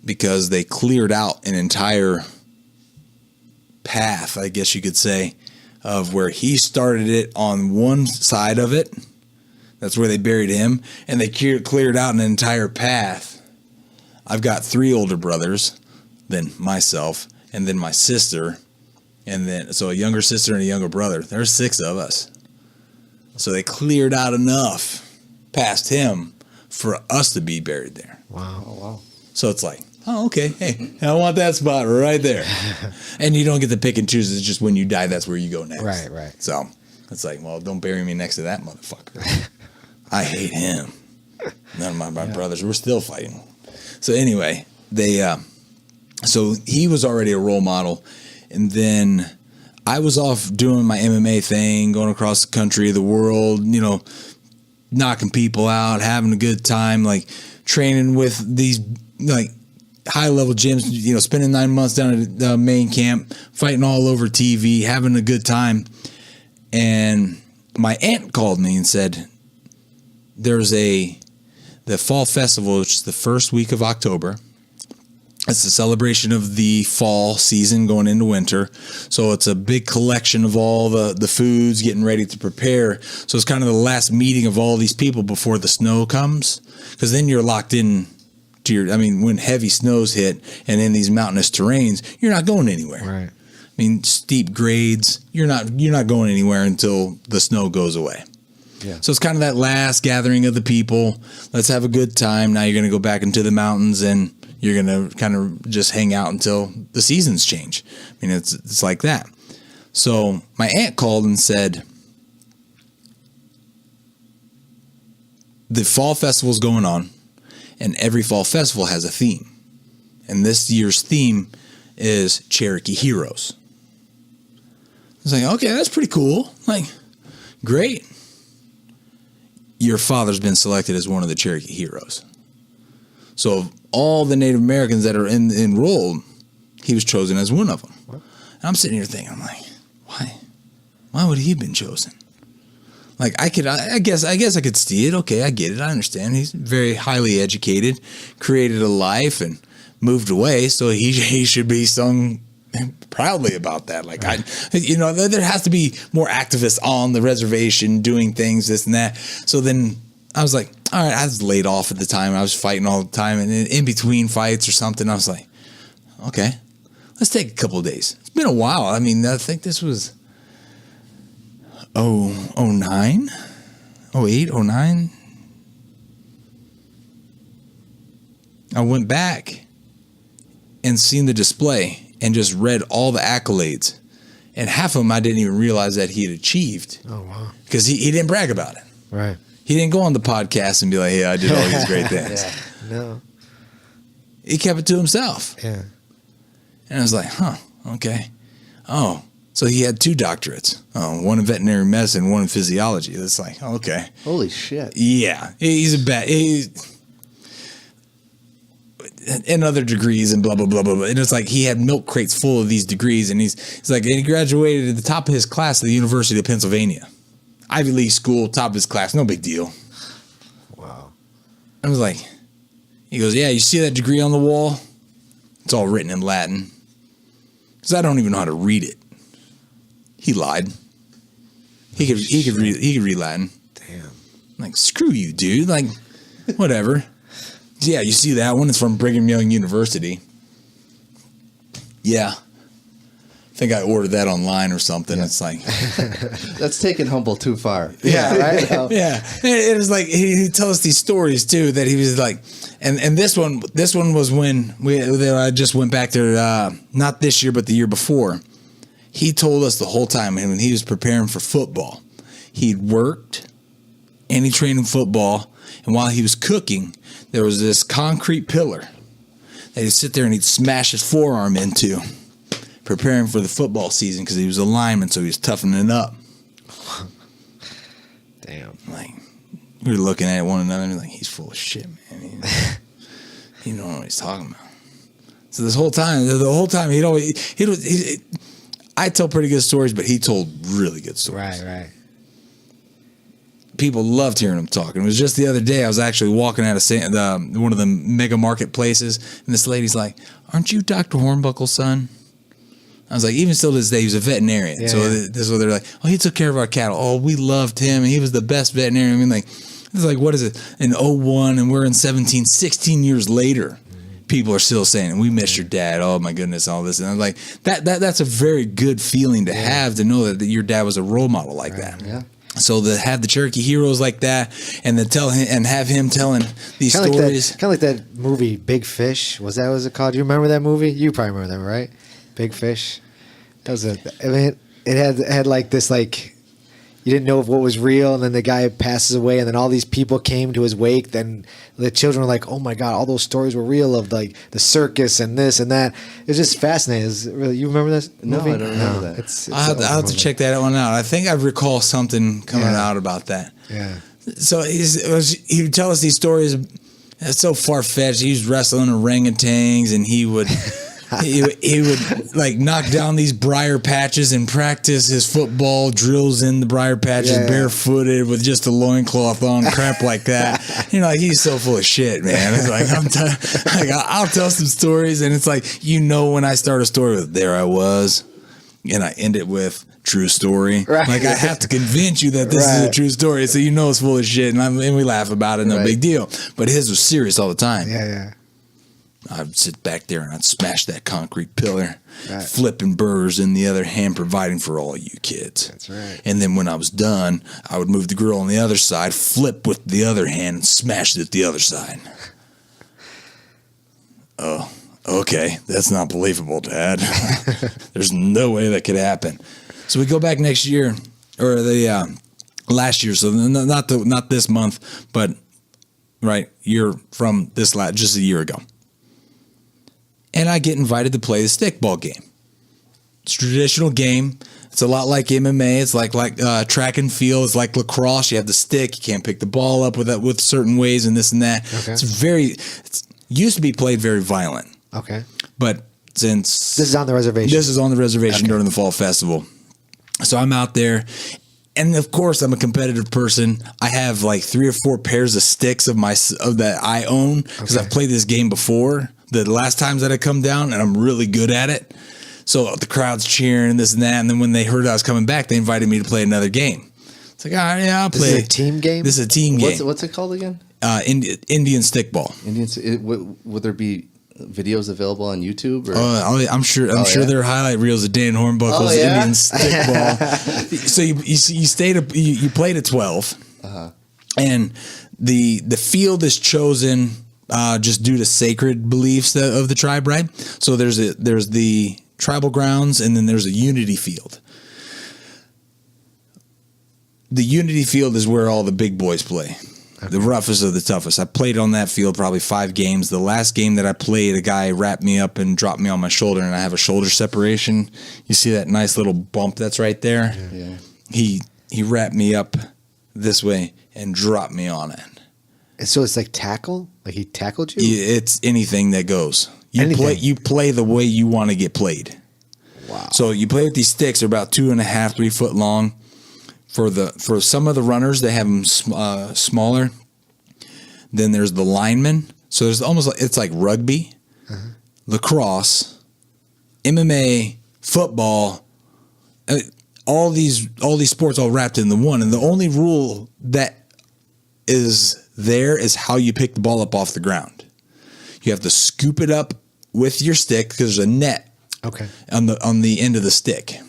because they cleared out an entire path, I guess you could say, of where he started it on one side of it. That's where they buried him, and they cleared out an entire path. I've got 3 older brothers than myself, and then my sister. And then, so a younger sister and a younger brother. There's 6 of us. So they cleared out enough past him for us to be buried there. Wow. Oh, wow. So it's like, oh, okay. Hey, I want that spot right there. And you don't get to pick and choose. It's just when you die, that's where you go next. Right, right. So it's like, well, don't bury me next to that motherfucker. I hate him. None of my brothers. We're still fighting. So anyway, so he was already a role model. And then I was off doing my MMA thing, going across the country, the world, knocking people out, having a good time, like training with these like high level gyms, spending 9 months down at the main camp, fighting all over TV, having a good time. And my aunt called me and said, there's the fall festival, which is the first week of October. It's a celebration of the fall season going into winter. So it's a big collection of all the foods getting ready to prepare. So it's kind of the last meeting of all these people before the snow comes. Because then you're locked in to when heavy snows hit and in these mountainous terrains, you're not going anywhere. Right. Steep grades, you're not going anywhere until the snow goes away. Yeah. So it's kind of that last gathering of the people. Let's have a good time. Now you're going to go back into the mountains and you're going to kind of just hang out until the seasons change. It's like that. So my aunt called and said, the fall festival's going on, and every fall festival has a theme. And this year's theme is Cherokee Heroes. I was like, okay, that's pretty cool. Like, great. Your father's been selected as one of the Cherokee Heroes. So of all the Native Americans that are enrolled, he was chosen as one of them. And I'm sitting here thinking, I'm like, why? Why would he have been chosen? Like, I guess I could see it. Okay, I get it. I understand. He's very highly educated, created a life, and moved away. So he should be sung proudly about that. Like, there has to be more activists on the reservation doing things, this and that. So then I was like, all right, I was laid off at the time. I was fighting all the time. And in between fights or something, I was like, okay, let's take a couple of days. It's been a while. I think this was 09, 08, 09. I went back and seen the display and just read all the accolades. And half of them I didn't even realize that he had achieved. Oh, wow. Because he didn't brag about it. Right. He didn't go on the podcast and be like, hey, I did all these great things. Yeah. No. He kept it to himself. Yeah. And I was like, huh, okay. Oh, so he had 2 doctorates. Oh, one in veterinary medicine, one in physiology. It's like, okay. Holy shit. Yeah. And other degrees and blah, blah, blah, blah, blah. And it's like he had milk crates full of these degrees. And he's like, and he graduated at the top of his class at the University of Pennsylvania. Ivy League school, top of his class, no big deal. Wow. I was like, he goes, yeah, you see that degree on the wall? It's all written in Latin. Because I don't even know how to read it. He lied. He could read Latin. Damn. I'm like, screw you, dude. Like, whatever. Yeah, you see that one? It's from Brigham Young University. Yeah. think I ordered that online or something. It's like That's taking humble too far. yeah, right. yeah. It was like he tells us these stories too that he was like, and this one was when I just went back there, not this year but the year before. He told us the whole time when he was preparing for football, he'd worked and he trained in football, and while he was cooking, there was this concrete pillar that he'd sit there and he'd smash his forearm into, preparing for the football season because he was a lineman, so he was toughening up. Damn. Like, we were looking at one another and like, he's full of shit, man. He don't know what he's talking about. So the whole time I tell pretty good stories, but he told really good stories. Right. People loved hearing him talk. And it was just the other day I was actually walking out of one of the mega marketplaces, and this lady's like, "Aren't you Dr. Hornbuckle's son?" I was like, even still to this day, he was a veterinarian. Yeah, so yeah. this is what they're like, "Oh, he took care of our cattle. Oh, we loved him, and he was the best veterinarian." I mean, like, it's like, what is it? In 01, and we're in 16 years later. People are still saying, "We miss your dad." Oh my goodness, all this, and I'm like, that's a very good feeling to have, to know that your dad was a role model like that. Yeah. So to have the Cherokee heroes like that, and to tell him and have him telling these stories, Kind of like that movie Big Fish. Was it called? Do you remember that movie? You probably remember that, right? Big Fish. That was it had like this, like, you didn't know if what was real, and then the guy passes away, and then all these people came to his wake. Then the children were like, "Oh my God, all those stories were real of like the circus and this and that." It's just fascinating. You remember this movie? No, I don't remember that. It's I'll have to check that one out. I think I recall something coming out about that. Yeah. So he would tell us these stories. It's so far fetched. He was wrestling orangutans, and he would like knock down these briar patches and practice his football drills in the briar patches, barefooted with just a loincloth on, crap like that. Like, he's so full of shit, man. It's like I'll tell some stories, and it's like, when I start a story with "there I was," and I end it with "true story." Right. Like, I have to convince you that this is a true story, so it's full of shit, and we laugh about it, no big deal. But his was serious all the time. Yeah. I'd sit back there and I'd smash that concrete pillar, flipping burgers in the other hand, providing for all you kids. That's right. And then when I was done, I would move the grill on the other side, flip with the other hand, and smash it at the other side. Oh, okay. That's not believable, Dad. There's no way that could happen. So we go back next year, or the last year. So not this month, but year from this just a year ago. And I get invited to play the stickball game. It's a traditional game. It's a lot like MMA. It's like track and field. It's like lacrosse. You have the stick. You can't pick the ball up with certain ways and this and that. Okay. It used to be played very violent. Okay. But since this is on the reservation. During the fall festival. So I'm out there. And of course, I'm a competitive person. I have like 3 or 4 pairs of sticks that I own because I've played this game before. The last times that I come down, and I'm really good at it. So the crowd's cheering and this and that. And then when they heard I was coming back, they invited me to play another game. It's like, all right, yeah, I'll play. This is a team game? This is a team game. What's it called again? Indian stickball. Would there be videos available on YouTube? Or? I'm sure there are highlight reels of Dan Hornbuckle's Indian stickball. So you played at 12, and the field is chosen just due to sacred beliefs of the tribe, right? So there's the tribal grounds, and then there's a unity field. The unity field is where all the big boys play. Okay. The roughest of the toughest. I played on that field probably 5 games. The last game that I played, a guy wrapped me up and dropped me on my shoulder, and I have a shoulder separation. You see that nice little bump that's right there? Yeah. He wrapped me up this way and dropped me on it. And so it's like tackle? Like he tackled you? It's anything that goes. You play the way you want to get played. Wow. So you play with these sticks. They're about 2.5, 3 foot long. For some of the runners, they have them smaller. Then there's the linemen. So there's it's like rugby, lacrosse, MMA, football, all these sports all wrapped into one. And the only rule that is there is how you pick the ball up off the ground. You have to scoop it up with your stick because there's a net Okay. On the end of the stick.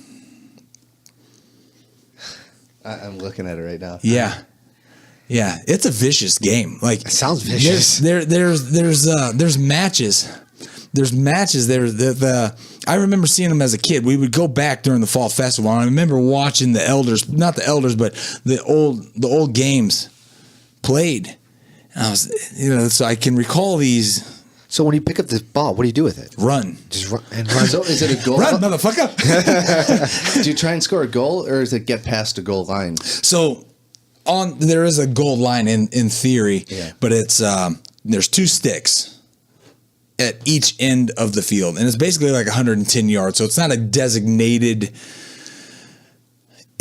I'm looking at it right now. Yeah. Yeah, it's a vicious game. Like It sounds vicious. There's matches. There's matches there. I remember seeing them as a kid. We would go back during the fall festival, and I remember watching the elders, not the elders, but the old games played. And I was, so I can recall these. So when you pick up the ball, what do you do with it? Run. Just run and run. So is it a goal? Run, motherfucker. Do you try and score a goal, or is it get past a goal line? So there is a goal line in theory, but it's there's 2 sticks at each end of the field, and it's basically like 110 yards. So it's not a designated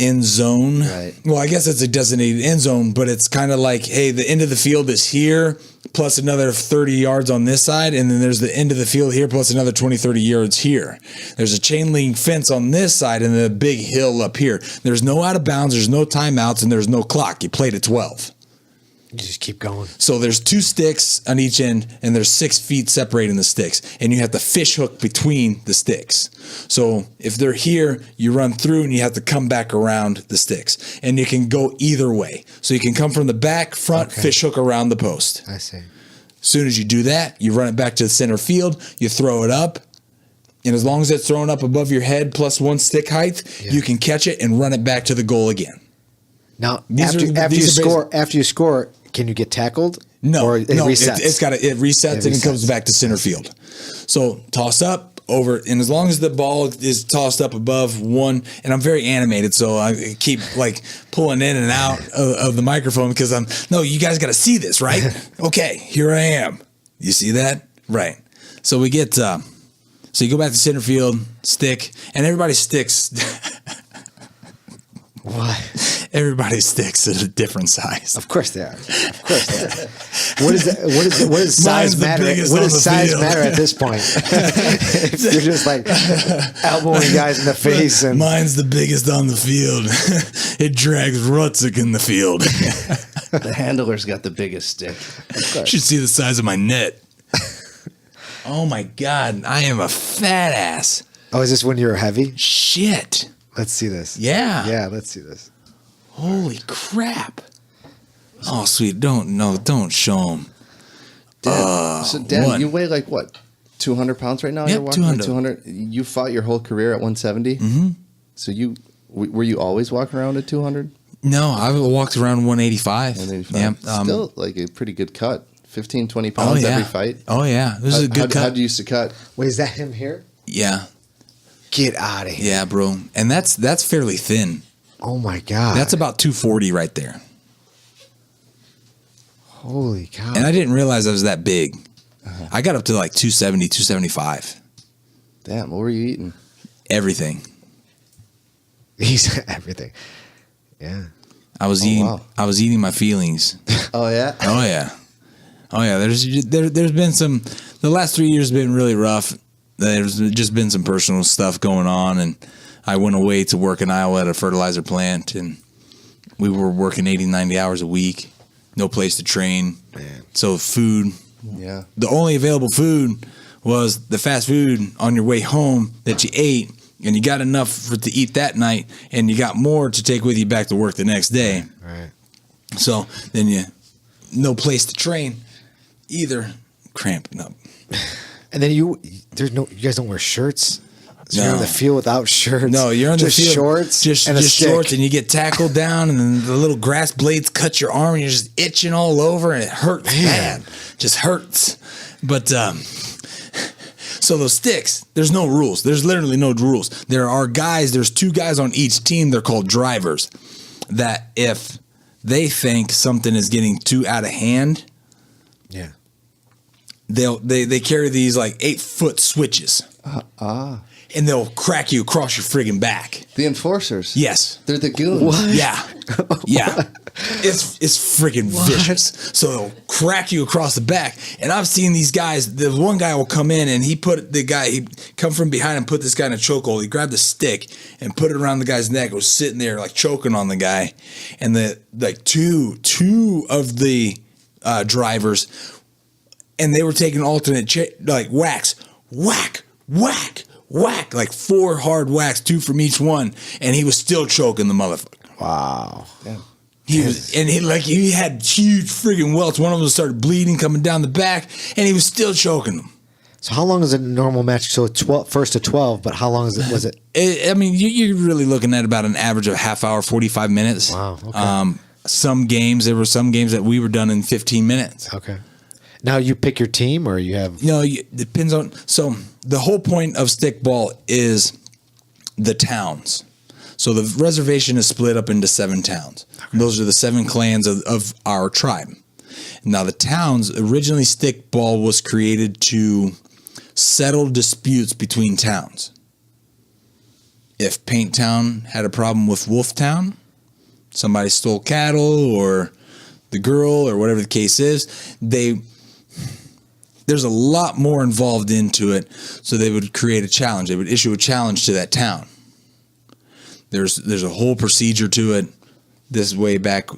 end zone. Right. Well, I guess it's a designated end zone, but it's kind of like, hey, the end of the field is here, plus another 30 yards on this side, and then there's the end of the field here, plus another 20, 30 yards here. There's a chain link fence on this side and the big hill up here. There's no out of bounds, there's no timeouts, and there's no clock. You played at 12. You just keep going. So there's 2 sticks on each end, and there's 6 feet separating the sticks, and you have to fish hook between the sticks. So if they're here, you run through, and you have to come back around the sticks, and you can go either way. So you can come from the back, front, fish hook around the post. I see. As soon as you do that, you run it back to the center field, you throw it up, and as long as it's thrown up above your head plus 1 stick height, you can catch it and run it back to the goal again. Now, after you score, can you get tackled? No, or it resets? It resets and it comes back to center field. So toss up over, and as long as the ball is tossed up above 1, and I'm very animated, so I keep like pulling in and out of the microphone because you guys got to see this, right? Okay, here I am. You see that? Right. So we get, so you go back to center field, stick, and everybody sticks. What? Everybody sticks at a different size. Of course they are. Of course they are. What does size matter? What does size matter at this point? If you're just like elbowing guys in the face, and mine's the biggest on the field. It drags Rutzik in the field. The handler's got the biggest stick. You should see the size of my net. Oh my God, I am a fat ass. Oh, is this when you're heavy? Shit. Let's see this. Yeah. Yeah, let's see this. Holy crap. Oh, sweet. Don't show him. Dan, you weigh like what? 200 pounds right now? Yeah, You're walking 200. 200. You fought your whole career at 170? Mm-hmm. So were you always walking around at 200? No, I walked around 185. 185. Yeah. Still like a pretty good cut. 15, 20 pounds every fight. Oh, yeah. This is a good cut. How'd you used to cut? Wait, is that him here? Yeah. Get out of here. Yeah, bro. And that's fairly thin. Oh, my God. That's about 240 right there. Holy cow. And I didn't realize I was that big. I got up to like 270, 275. Damn, what were you eating? Everything. He's everything. Yeah. I was eating my feelings. Oh, yeah? Oh, yeah. Oh, yeah. There's been some, the last 3 years have been really rough. There's just been some personal stuff going on, and I went away to work in Iowa at a fertilizer plant, and we were working 80, 90 hours a week, no place to train. Man. So food, Yeah. the only available food was the fast food on your way home that you ate, and you got enough to eat that night, and you got more to take with you back to work the next day. Right. So then no place to train either, cramping up. And then you guys don't wear shirts? So you're on the field without shirts? No, you're on the field. Shorts just and a stick. shorts, and you get tackled down, and then the little grass blades cut your arm, and you're just itching all over, and it hurts bad. Just hurts. But so those sticks, there's no rules. There's literally no rules. There's 2 guys on each team. They're called drivers. That if they think something is getting too out of hand, Yeah. they carry these like 8-foot switches. And they'll crack you across your friggin' back. The enforcers. Yes. They're the goons. What? Yeah. Yeah. It's friggin' vicious. So they'll crack you across the back. And I've seen these guys, the one guy will come in and he'd come from behind and put this guy in a chokehold. He grabbed a stick and put it around the guy's neck, was sitting there like choking on the guy. And two of the drivers, and they were taking alternate like whacks, whack, whack, whack, like 4 hard whacks, 2 from each one, and he was still choking the motherfucker. Wow. Yeah. He had huge friggin' welts. One of them started bleeding, coming down the back, and he was still choking them. So how long is a normal match? So 1st to 12, but how long was it? I mean, you're really looking at about an average of half hour, 45 minutes. Wow. Okay. There were some games that we were done in 15 minutes. Okay. Now you pick your team, or you have? Depends on. So the whole point of stickball is the towns. So the reservation is split up into 7 towns. Okay. Those are the 7 clans of our tribe. Now the towns, originally stickball was created to settle disputes between towns. If Paint Town had a problem with Wolf Town, somebody stole cattle or the girl or whatever the case is, there's a lot more involved into it. So they would create a challenge. They would issue a challenge to that town. There's a whole procedure to it. This way back,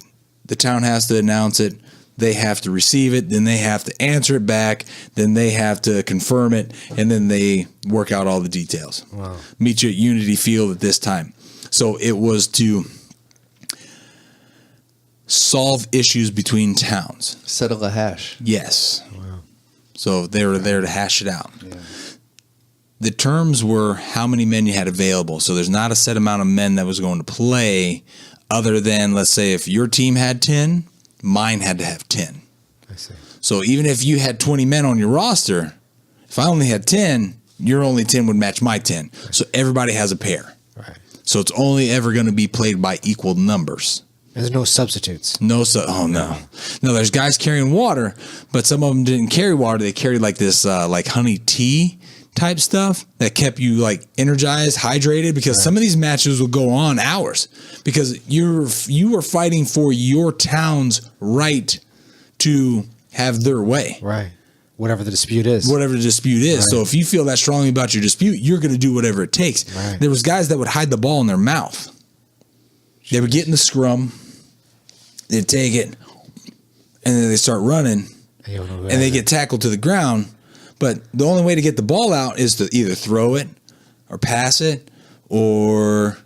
the town has to announce it. They have to receive it. Then they have to answer it back. Then they have to confirm it. And then they work out all the details. Wow. Meet you at Unity Field at this time. So it was to solve issues between towns. Settle a hash. Yes. Wow. So they were there to hash it out. Yeah. The terms were how many men you had available. So there's not a set amount of men that was going to play other than, let's say, if your team had 10, mine had to have 10. I see. So even if you had 20 men on your roster, if I only had 10, your only 10 would match my 10. Right. So everybody has a pair. Right. So it's only ever going to be played by equal numbers. There's no substitutes. No. There's guys carrying water, but some of them didn't carry water. They carried like this like honey tea type stuff that kept you like energized, hydrated, because some of these matches will go on hours because you were fighting for your town's right to have their way. Right. Whatever the dispute is. Right. So if you feel that strongly about your dispute, you're going to do whatever it takes. Right. There was guys that would hide the ball in their mouth. They would get in the scrum, they'd take it, and then they start running, and they get tackled to the ground. But the only way to get the ball out is to either throw it or pass it or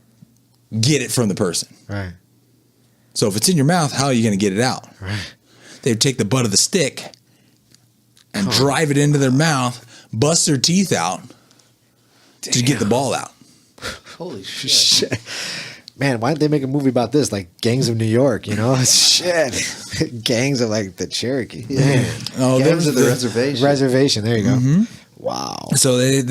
get it from the person. Right. So if it's in your mouth, how are you going to get it out? Right. They'd take the butt of the stick and drive it into their mouth, bust their teeth out to get the ball out. Holy shit. Man, why didn't they make a movie about this? Like Gangs of New York, you know? Shit. Gangs of like the Cherokee. Yeah. Oh, Gangs of the Reservation. Reservation. There you go. Mm-hmm. Wow. So they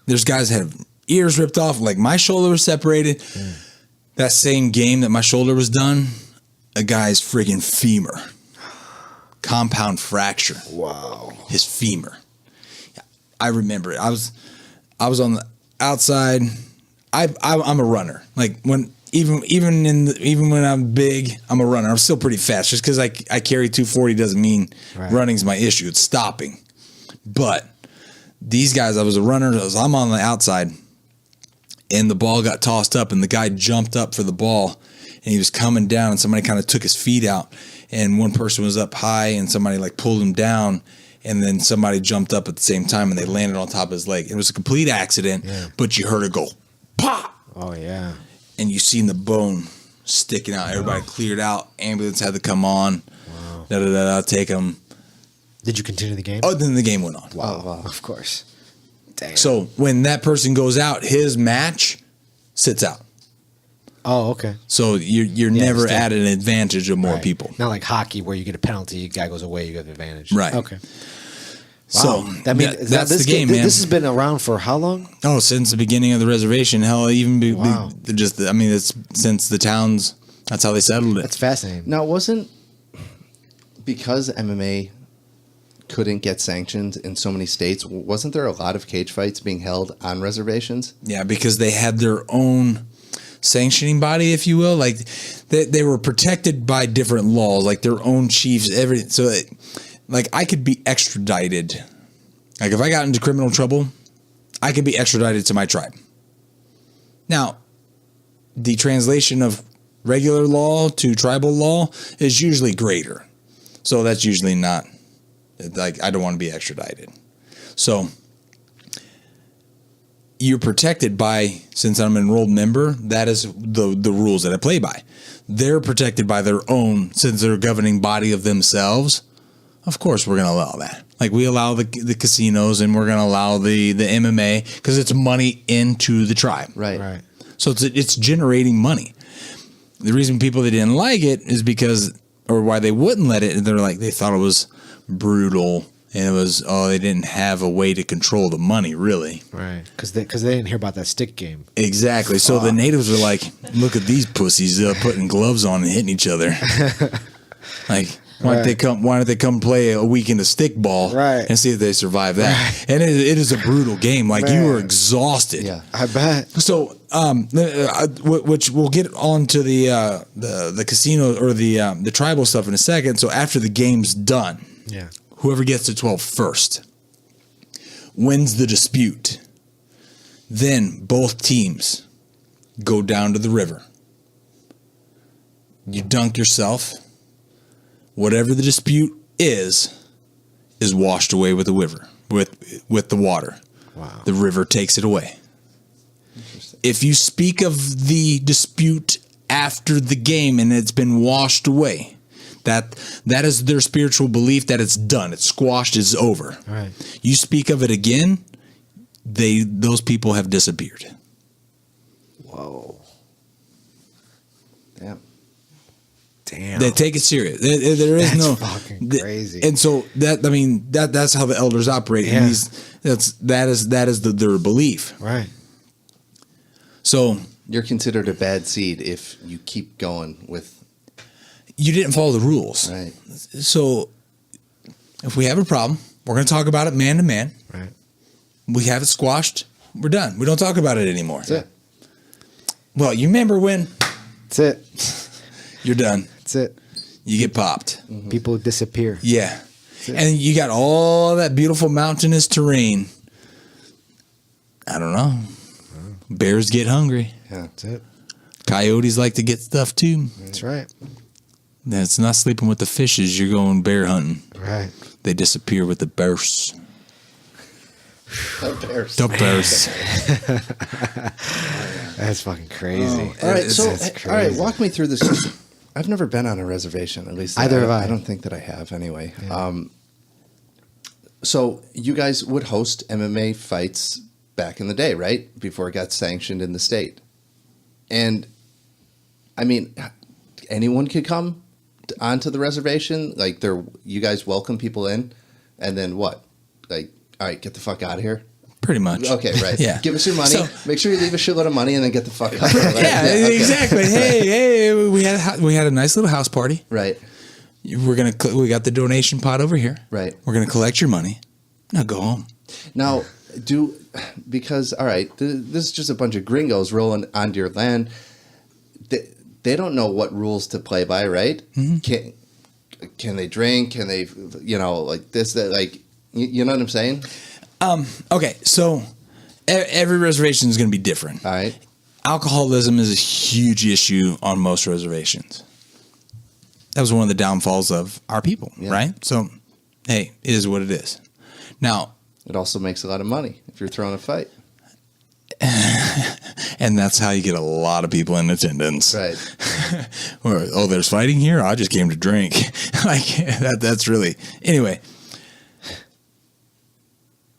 there's guys that have ears ripped off. Like my shoulder was separated. That same game that my shoulder was done, a guy's friggin' femur. Compound fracture. Wow. His femur. I remember it. I was on the outside. I'm a runner. Like even when I'm big, I'm a runner. I'm still pretty fast. Just because I carry 240 doesn't mean running's my issue. It's stopping. But these guys, I was a runner. I'm on the outside, and the ball got tossed up, and the guy jumped up for the ball, and he was coming down, and somebody kind of took his feet out, and one person was up high, and somebody like pulled him down. And then somebody jumped up at the same time, and they landed on top of his leg. It was a complete accident, but you heard it go pop. Oh, yeah. And you seen the bone sticking out. Everybody cleared out. Ambulance had to come on. Wow. Take them. Did you continue the game? Oh, then the game went on. Wow. Of course. Damn. So when that person goes out, his match sits out. Oh, okay. So you're never at an advantage of more people. Not like hockey where you get a penalty, guy goes away, you get an advantage. Right. Okay. So wow. That's the game, man. This has been around for how long? Oh, since the beginning of the reservation. Hell, even it's since the towns. That's how they settled it. That's fascinating. Now, wasn't because MMA couldn't get sanctioned in so many states, wasn't there a lot of cage fights being held on reservations? Yeah, because they had their own sanctioning body, if you will. Like they were protected by different laws, like their own chiefs. Like I could be extradited. Like if I got into criminal trouble, I could be extradited to my tribe. Now, the translation of regular law to tribal law is usually greater. So that's usually not, like I don't want to be extradited. So you're protected by, since I'm an enrolled member, that is the rules that I play by. They're protected by their own, since they're a governing body of themselves. Of course, we're going to allow that. Like we allow the casinos, and we're going to allow the MMA because it's money into the tribe. Right. So it's generating money. The reason people that didn't like it is because, or why they wouldn't let it, they thought it was brutal, and it was they didn't have a way to control the money really. Right. Because they didn't hear about that stick game. Exactly. So the natives were like, look at these pussies putting gloves on and hitting each other. Like. Why don't they come play a weekend of stickball and see if they survive that? Right. And it is a brutal game. Like you were exhausted. Yeah, I bet. So, which we'll get on to the casino or the tribal stuff in a second. So after the game's done, whoever gets to 12 first wins the dispute. Then both teams go down to the river. You dunk yourself. Whatever the dispute is washed away with the river, with the water. Wow. The river takes it away. If you speak of the dispute after the game and it's been washed away, that is their spiritual belief that it's done, it's squashed, it's over. Right. You speak of it again, those people have disappeared. Whoa. Damn. They take it serious. There is that's fucking crazy. And so that's how the elders operate. Yeah. And that is their belief. Right. So you're considered a bad seed if you keep going with. You didn't follow the rules. Right. So if we have a problem, we're going to talk about it man to man. Right. We have it squashed. We're done. We don't talk about it anymore. That's it. Well, you remember when? That's it. You're done. That's it. You get popped. Mm-hmm. People disappear. Yeah. And you got all that beautiful mountainous terrain. I don't know. Bears get hungry. Yeah, that's it. Coyotes like to get stuff too. That's right. That's not sleeping with the fishes. You're going bear hunting. Right. They disappear with the bears. The bears. That's fucking crazy. All right, so crazy. all right, walk me through this. I've never been on a reservation, at least Either have I. I don't think that I have anyway. Yeah. So you guys would host MMA fights back in the day, right? Before it got sanctioned in the state. And I mean, anyone could come onto the reservation. Like you guys welcome people in, and then what? Like, all right, get the fuck out of here. Pretty much. Okay, right. Yeah. Give us your money. So, make sure you leave a shitload of money, and then get the fuck out. Yeah, okay. exactly. Hey, we had a nice little house party. Right. We got the donation pot over here. Right. We're gonna collect your money. Now go home. Now, because all right, this is just a bunch of gringos rolling onto your land. They don't know what rules to play by, right? Mm-hmm. Can they drink? Can they, like this, that, like, you know what I'm saying? Okay, so every reservation is going to be different. All right. Alcoholism is a huge issue on most reservations. That was one of the downfalls of our people, right? So, hey, it is what it is. Now, it also makes a lot of money if you're throwing a fight. And that's how you get a lot of people in attendance. Right. Or, there's fighting here? I just came to drink. That's really... Anyway,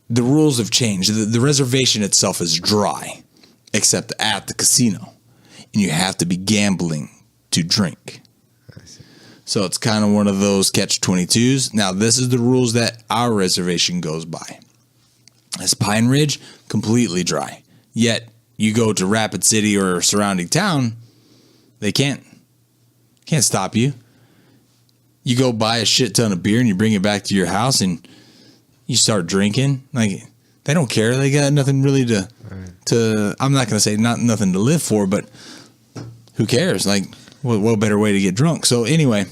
the rules have changed. The reservation itself is dry, except at the casino. And you have to be gambling to drink. So it's kind of one of those catch-22s. Now, this is the rules that our reservation goes by. As Pine Ridge, completely dry. Yet, you go to Rapid City or surrounding town, they can't stop you. You go buy a shit ton of beer and you bring it back to your house and you start drinking. Like, they don't care. They got nothing really to I'm not going to say nothing to live for, but who cares? Like, what better way to get drunk? So anyway,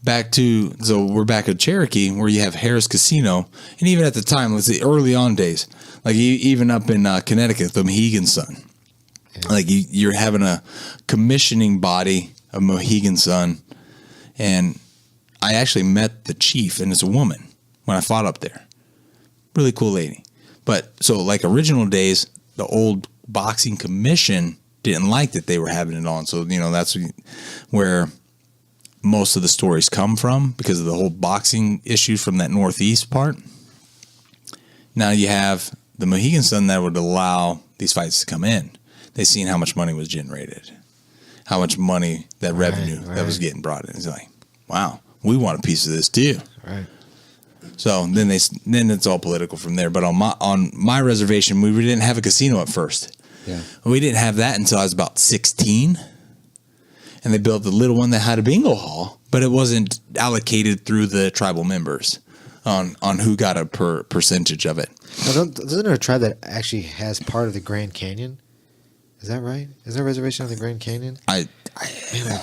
we're back at Cherokee where you have Harris Casino. And even at the time, let's say early on days, like even up in Connecticut, the Mohegan Sun, like you're having a commissioning body of Mohegan Sun. And I actually met the chief, and it's a woman, when I fought up there. Really cool lady. But so like original days, the old boxing commission didn't like that they were having it on. So, that's where most of the stories come from because of the whole boxing issues from that Northeast part. Now you have the Mohegan Sun that would allow these fights to come in. They seen how much money was generated, how much money, that revenue that was getting brought in. It's like, wow, we want a piece of this too. Right. So then it's all political from there. But on my reservation, we didn't have a casino at first. Yeah. We didn't have that until I was about 16. And they built the little one that had a bingo hall, but it wasn't allocated through the tribal members on who got a percentage of it. Now, isn't there a tribe that actually has part of the Grand Canyon? Is that right? Is there a reservation on the Grand Canyon? I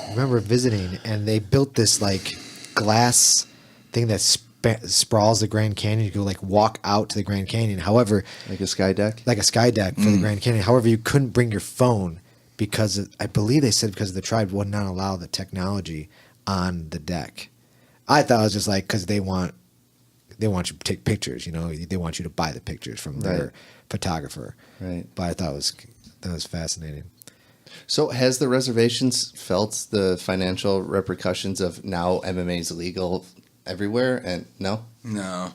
remember visiting, and they built this like glass thing that sprawls the Grand Canyon. You go like walk out to the Grand Canyon. However, Like a sky deck? like a sky deck for the Grand Canyon. However, you couldn't bring your phone because I believe they said because the tribe would not allow the technology on the deck. I thought it was just like because they want you to take pictures. They want you to buy the pictures from their photographer. Right. But I thought that was fascinating. So has the reservations felt the financial repercussions of now MMA is legal everywhere? And no? No.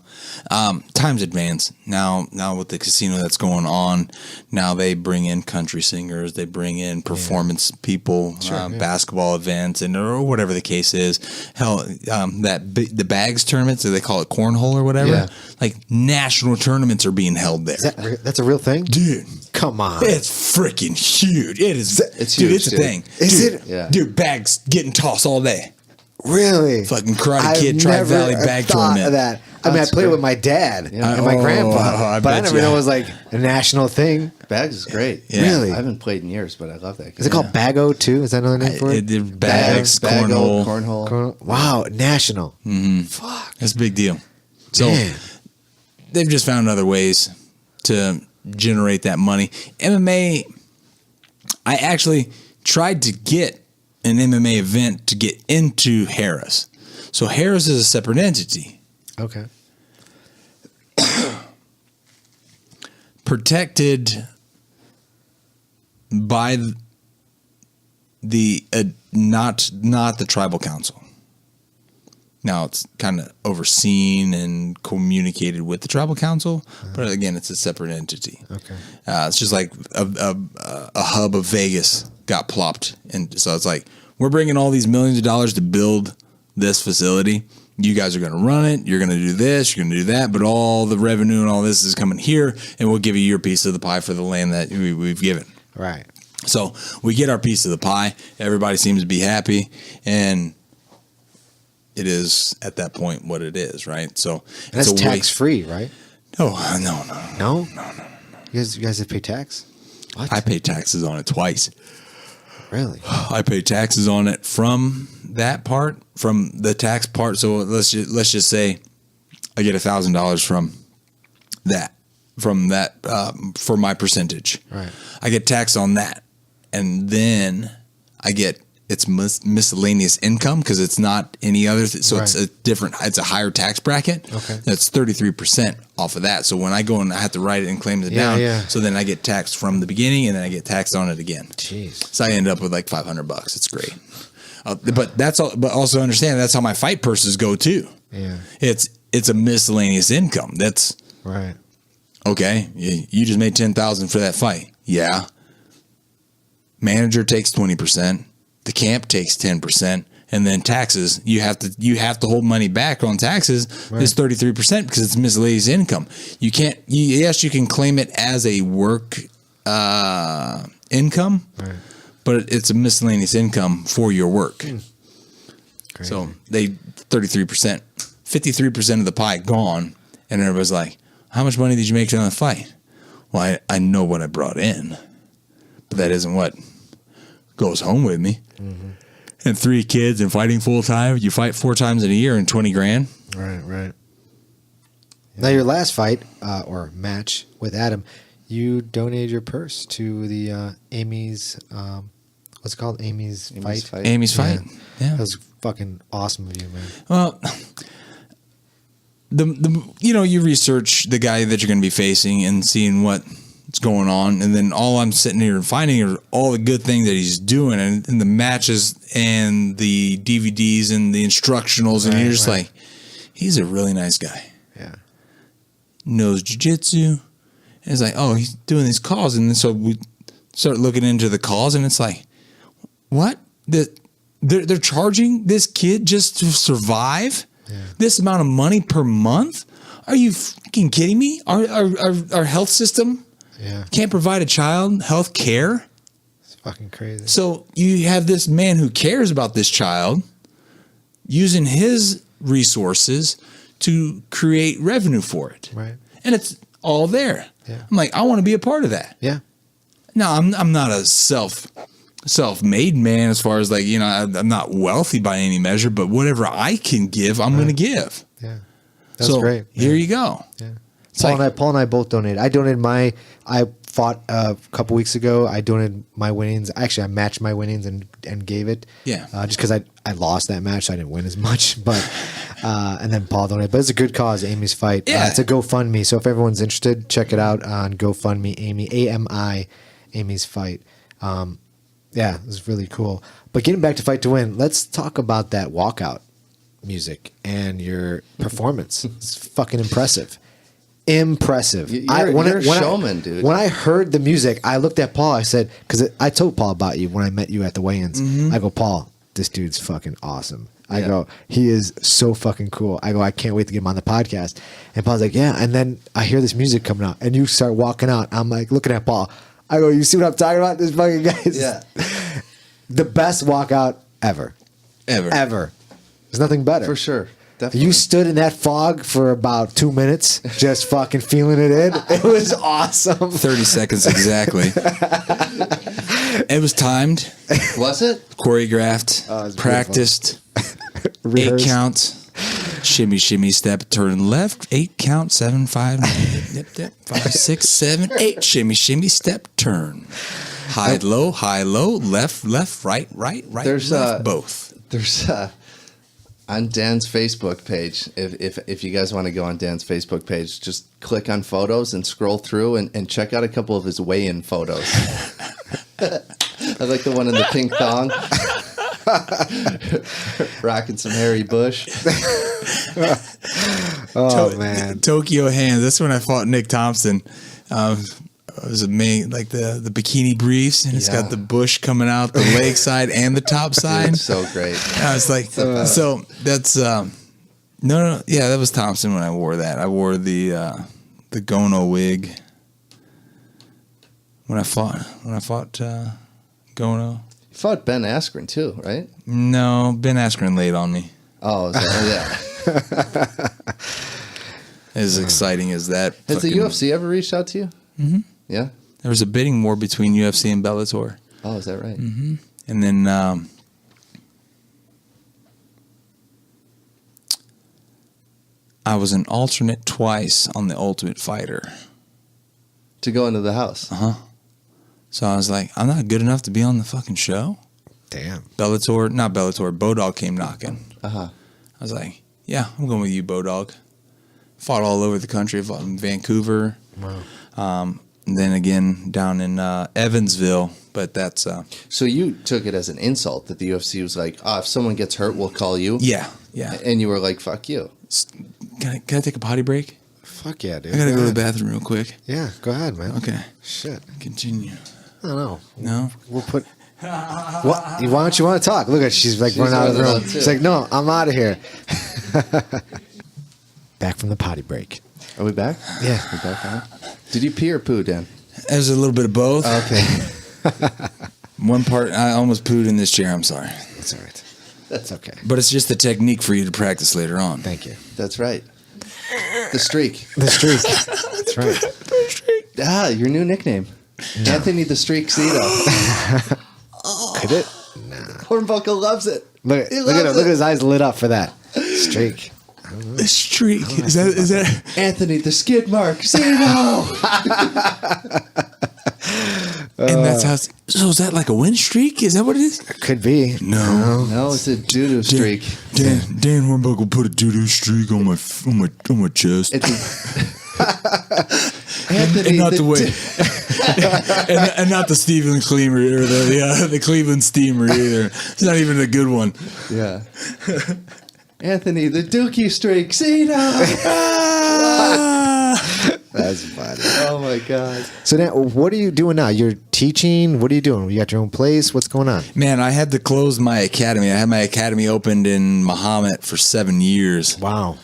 Times advance. Now with the casino that's going on, now they bring in country singers, they bring in performance people, basketball events, or whatever the case is. Hell, the bags tournaments, they call it cornhole or whatever. Yeah. Like national tournaments are being held there. That's a real thing? Dude. Come on. It's freaking huge. It is. It's dude, huge, it's a dude. thing. Is Dude, it? Yeah. Dude, bags getting tossed all day. Really? Fucking Karate Kid Tri-Valley bag thought tournament. of that. I mean, I played with my dad and my grandpa, but I never know it was like a national thing. Bags is great. Yeah. Really? I haven't played in years, but I love that game. Is it called Bago too? Is that another name for it? Bags, cornhole. Cornhole. Wow, national. Fuck. That's a big deal. So Man. they've just found other ways to generate that money. MMA, I actually tried to get an MMA event to get into Harris. So Harris is a separate entity. Okay. Protected by the not the tribal council. Now it's kind of overseen and communicated with the tribal council, but again, it's a separate entity. Okay. It's just like a hub of Vegas got plopped, and so it's like we're bringing all these millions of dollars to build this facility. You guys are going to run it. You're going to do this. You're going to do that. But all the revenue and all this is coming here, and we'll give you your piece of the pie for the land that we've given. Right. So we get our piece of the pie. Everybody seems to be happy, and it is at that point what it is, right? So And that's tax free, right? No. No. You guys have to pay tax? What? I pay taxes on it twice. Really? I pay taxes on it from that part, from the tax part. So let's just say I get $1,000 from that for my percentage. Right. I get taxed on that, and then I get it's miscellaneous income because it's not any other. So it's a different. It's a higher tax bracket. Okay. That's 33% off of that. So when I go and I have to write it and claim it down, so then I get taxed from the beginning, and then I get taxed on it again. Jeez. So I end up with like $500. It's great. But that's all. But also understand that's how my fight purses go too. Yeah. It's a miscellaneous income. That's Right. okay. You just made $10,000 for that fight. Yeah. Manager takes 20%. The camp takes 10%, and then taxes. You have to hold money back on taxes. Right. It's 33% because it's miscellaneous income. You can't. Yes, you can claim it as a work income, Right. but it's a miscellaneous income for your work. Crazy. So they 33%, 53% of the pie gone, and everybody's like, "How much money did you make on the fight?" Well, I know what I brought in, but that isn't what goes home with me. Mm-hmm. And 3 kids and fighting full time. You fight 4 times in a year and $20,000. Right. Now your last fight or match with Adam, you donated your purse to the Amy's. What's it called? Amy's Fight. Amy's Fight. Yeah. That was fucking awesome of you, man. Well, you research the guy that you're going to be facing and seeing what's going on, and then all I'm sitting here finding are all the good things that he's doing, and the matches and the DVDs and the instructionals, and you're just like, he's a really nice guy. Yeah, knows jiu-jitsu. And it's like, oh, he's doing these calls, and then so we start looking into the calls, and it's like, what? They're charging this kid just to survive this amount of money per month? Are you fucking kidding me? Our health system can't provide a child health care? It's fucking crazy. So you have this man who cares about this child using his resources to create revenue for it. Right. And it's all there. Yeah. I'm like, I want to be a part of that. Yeah. Now, I'm not a self-made man as far as like, I'm not wealthy by any measure, but whatever I can give, I'm going to give. Yeah. That's great. Here you go. Yeah. It's Paul and I both donated. I fought a couple weeks ago. I donated my winnings. Actually, I matched my winnings and gave it. Yeah. Just because I lost that match, so I didn't win as much. But and then Paul donated. But it's a good cause, Amy's Fight. Yeah. It's a GoFundMe. So if everyone's interested, check it out on GoFundMe. AMI, Amy's Fight. Yeah, it was really cool. But getting back to Fight to Win, let's talk about that walkout music and your performance. It's fucking impressive. Impressive. You're a showman, dude. When I heard the music, I looked at Paul. I said, because I told Paul about you when I met you at the weigh-ins. Mm-hmm. I go, Paul, this dude's fucking awesome. I go, he is so fucking cool. I go, I can't wait to get him on the podcast. And Paul's like, yeah. And then I hear this music coming out, and you start walking out. I'm like, looking at Paul. I go, you see what I'm talking about? This fucking guy is the best walkout ever. Ever. There's nothing better. For sure. Definitely. You stood in that fog for about 2 minutes, just fucking feeling it in. It was awesome. 30 seconds exactly. It was timed. Was it? Choreographed. Oh, it was practiced. 8 count. Shimmy, shimmy, step, turn left. 8 count, 7, 5, 5, 6, 7, 8. Shimmy, shimmy, step, turn. High, low, left, right, There's left, both. There's on Dan's Facebook page. If you guys want to go on Dan's Facebook page, just click on photos and scroll through and check out a couple of his weigh-in photos. I like the one in the pink thong. Rocking some hairy bush. Man. Tokyo Hands. That's when I fought Nick Thompson. It was amazing, like the bikini briefs, and it's got the bush coming out the leg side and the top side. It's so great. I was like, so that's no, yeah, that was Thompson when I wore that. I wore the Gono wig when I fought Gono. You fought Ben Askren too, right? No, Ben Askren laid on me. Oh, yeah. As exciting as that. Has the UFC ever reached out to you? Mm-hmm. Yeah. There was a bidding war between UFC and Bellator. Oh, is that right? Mm-hmm. And then I was an alternate twice on the Ultimate Fighter. To go into the house. Uh-huh. So I was like, I'm not good enough to be on the fucking show. Damn. Bodog came knocking. Uh-huh. I was like, yeah, I'm going with you, Bodog. Fought all over the country. Fought in Vancouver. Wow. And then again down in Evansville. But that's... So you took it as an insult that the UFC was like, if someone gets hurt, we'll call you? Yeah. And you were like, fuck you. Can I take a potty break? Fuck yeah, dude. I gotta go to the bathroom real quick. Yeah, go ahead, man. Okay. Shit. Continue. I don't know. No? We'll put... What? Why don't you want to talk? Look at she's like running out of the room. She's like, no, I'm out of here. Back from the potty break. Are we back? Yeah. We're back on. Did you pee or poo, Dan? It was a little bit of both. Okay. One part, I almost pooed in this chair. I'm sorry. That's all right. That's okay. But it's just the technique for you to practice later on. Thank you. That's right. The streak. The streak. That's right. Your new nickname. No. Anthony the Streak Zito. Could it? Hornbuckle loves it. Look at his eyes lit up for that. Streak. A streak. Is that Anthony, the skid mark. Zito. and that's how so is that like a win streak? Is that what it is? Could be. No, it's a doo-doo streak. Dan Hornbuckle put a doo-doo streak on my chest. Anthony, and not the way and not the Stephen Cleaver or the Cleveland Steamer either. It's not even a good one. Yeah. Anthony, the Dookie streak. Zito. That's funny. Oh my God. So now, what are you doing now? You're teaching? What are you doing? You got your own place? What's going on? Man, I had to close my academy. I had my academy opened in Mahomet for 7 years. Wow.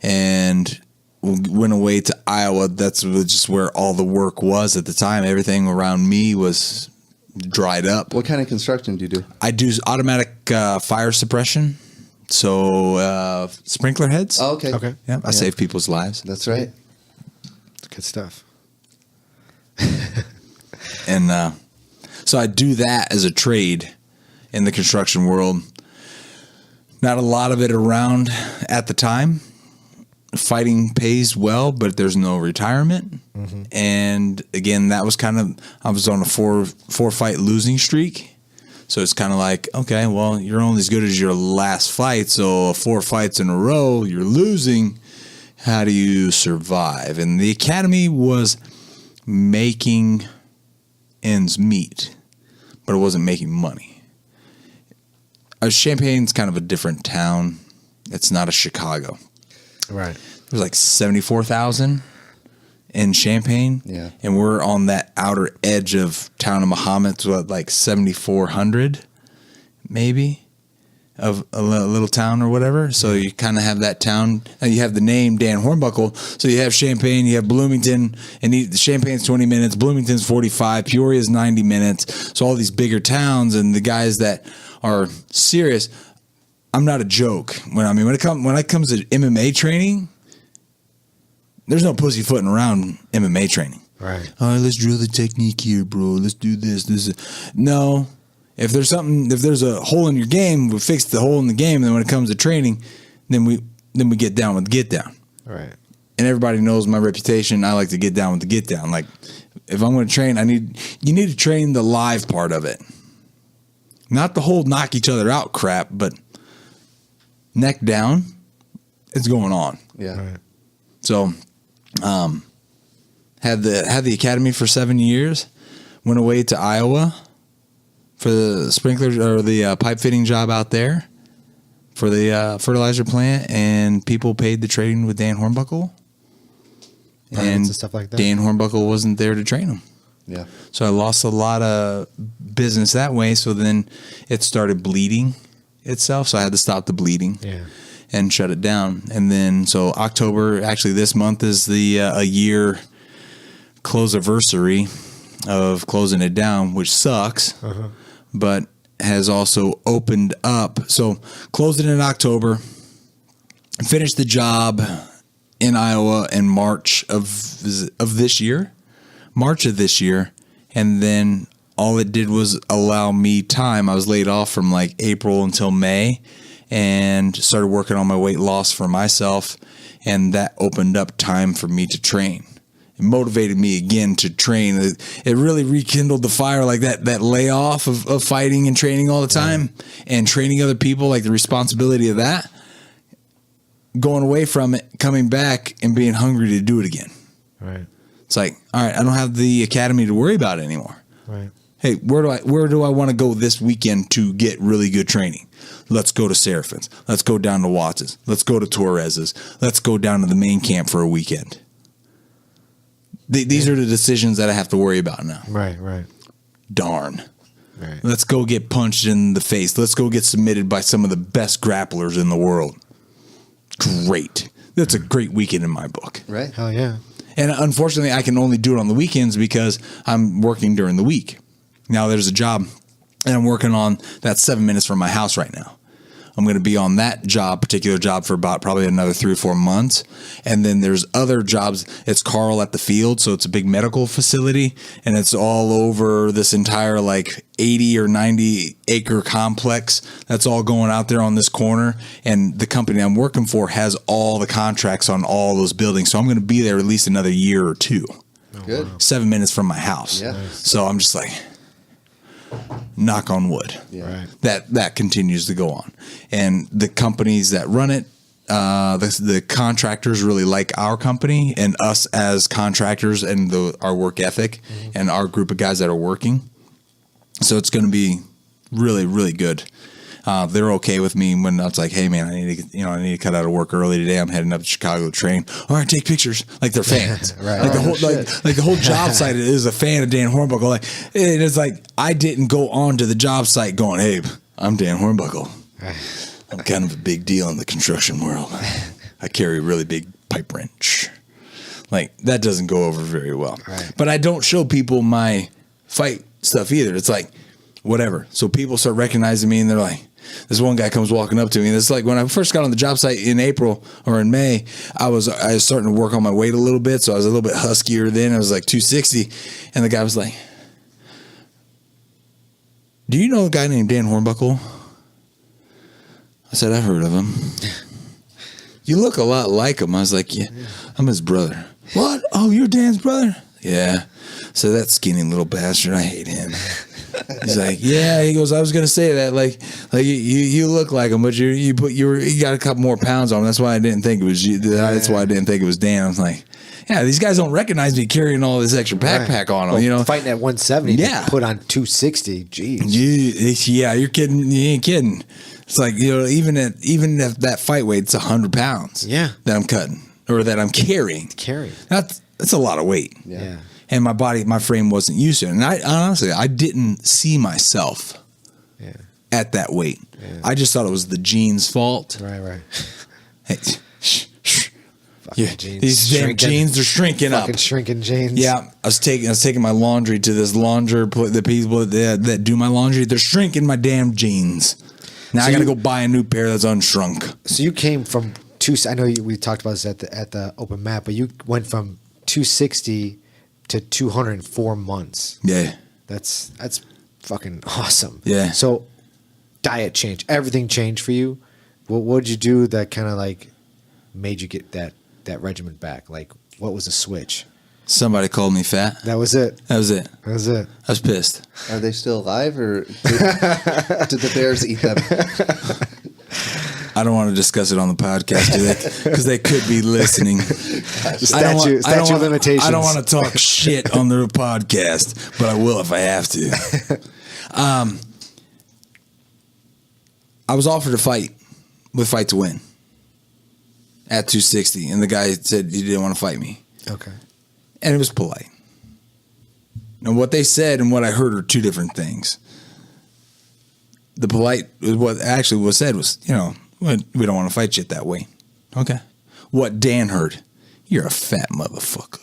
And went away to Iowa. That's just where all the work was at the time. Everything around me was dried up. What kind of construction do you do? I do automatic fire suppression. So sprinkler heads. Oh, okay. Okay. Yeah, I save people's lives. That's right. Good stuff. And so I do that as a trade in the construction world. Not a lot of it around at the time. Fighting pays well, but there's no retirement. Mm-hmm. And again, that was I was on a four fight losing streak. So it's kind of like, okay, well, you're only as good as your last fight. So 4 fights in a row, you're losing. How do you survive? And the academy was making ends meet, but it wasn't making money. Champagne's kind of a different town. It's not a Chicago. Right. There's like 74,000 in Champaign. Yeah. And we're on that outer edge of town of Mahomet. It's like 7,400 maybe of a little town or whatever. So you kind of have that town, and you have the name Dan Hornbuckle. So you have Champaign, you have Bloomington, and Champaign's 20 minutes, Bloomington's 45, Peoria's 90 minutes. So all these bigger towns, and the guys that are serious. I'm not a joke. When it comes to MMA training, there's no pussyfooting around MMA training. Right. All right, let's drill the technique here, bro. Let's do this. No. If there's a hole in your game, we fix the hole in the game. And then when it comes to training, then we get down with the get down. Right. And everybody knows my reputation. I like to get down with the get down. Like, if I'm going to train, you need to train the live part of it. Not the whole knock each other out crap, but neck down, it's going on. Yeah. Right. So, had the academy for 7 years. Went away to Iowa for the sprinkler or the pipe fitting job out there for the fertilizer plant, and people paid the trading with Dan Hornbuckle. And stuff like that. Dan Hornbuckle wasn't there to train them. Yeah. So I lost a lot of business that way. So then it started bleeding itself. So I had to stop the bleeding and shut it down. And then, so October, actually this month is the a year close-anniversary of closing it down, which sucks, but has also opened up. So closed it in October, finished the job in Iowa in March of this year. And then all it did was allow me time. I was laid off from like April until May and started working on my weight loss for myself. And that opened up time for me to train. It motivated me again to train. It really rekindled the fire, like that layoff of fighting and training all the time and training other people, like the responsibility of that. Going away from it, coming back and being hungry to do it again. Right. It's like, all right, I don't have the academy to worry about anymore. Right. Hey, where do I want to go this weekend to get really good training? Let's go to Seraphin's. Let's go down to Watts's. Let's go to Torres's. Let's go down to the main camp for a weekend. These are the decisions that I have to worry about now. Right, right. Darn. Right. Let's go get punched in the face. Let's go get submitted by some of the best grapplers in the world. Great. That's a great weekend in my book. Right. Hell yeah. And unfortunately, I can only do it on the weekends because I'm working during the week. Now there's a job and I'm working on that's 7 minutes from my house right now. I'm going to be on that particular job for about probably another 3 or 4 months. And then there's other jobs. It's Carl at the Field. So it's a big medical facility, and it's all over this entire like 80 or 90 acre complex that's all going out there on this corner. And the company I'm working for has all the contracts on all those buildings. So I'm going to be there at least another year or two. Good. 7 minutes from my house. Yeah. So I'm just like, knock on wood. Yeah. Right. That continues to go on. And the companies that run it, the contractors really like our company and us as contractors and our work ethic and our group of guys that are working. So it's going to be really, really good. They're okay with me when I was like, hey man, I need to cut out of work early today. I'm heading up to Chicago to train. All right, take pictures. Like they're fans. Right. Like the whole job site is a fan of Dan Hornbuckle. Like, and it's like I didn't go on to the job site going, hey, I'm Dan Hornbuckle. I'm kind of a big deal in the construction world. I carry a really big pipe wrench. Like that doesn't go over very well. Right. But I don't show people my fight stuff either. It's like whatever. So people start recognizing me and they're like, this one guy comes walking up to me, and it's like when I first got on the job site in April or in May, I was starting to work on my weight a little bit, so I was a little bit huskier then. I was like 260, and the guy was like, do you know a guy named Dan Hornbuckle? I said, I've heard of him. You look a lot like him. I was like, yeah, I'm his brother. What? Oh, you're Dan's brother? Yeah. So that skinny little bastard, I hate him. He's like, yeah. He goes, I was gonna say that, like you look like him, but you got a couple more pounds on him. That's why I didn't think it was you. That's why I didn't think it was Dan. I was like, yeah, these guys don't recognize me carrying all this extra backpack on them. Well, fighting at 170, Yeah. put on 260. Jeez. Yeah, you're kidding. You ain't kidding. It's like, even at that fight weight, it's 100 pounds. Yeah. That I'm cutting or that I'm carrying. That's a lot of weight. Yeah. And my frame wasn't used to it. And I honestly, I didn't see myself at that weight. Yeah. I just thought it was the jeans' fault. Right. Hey, Jeans. these damn jeans are shrinking up. Fucking shrinking jeans. Yeah, I was taking my laundry to this the people that do my laundry. They're shrinking my damn jeans. Now I got to go buy a new pair that's unshrunk. So you came from I know we talked about this at the open mat, but you went from 260 to 204 months. Yeah. That's fucking awesome. Yeah. So diet change, everything changed for you. What did you do that kind of like made you get that regimen back? Like what was the switch? Somebody called me fat. That was it. That was it. I was pissed. Are they still alive, or did the bears eat them? I don't want to discuss it on the podcast, do they? Because they could be listening. Statute of limitations. I don't want to talk shit on the podcast, but I will if I have to. I was offered a fight with Fight to Win at 260, and the guy said he didn't want to fight me. Okay. And it was polite. And what they said and what I heard are two different things. The polite, what actually was said was, we don't want to fight you that way. Okay. What Dan heard, you're a fat motherfucker.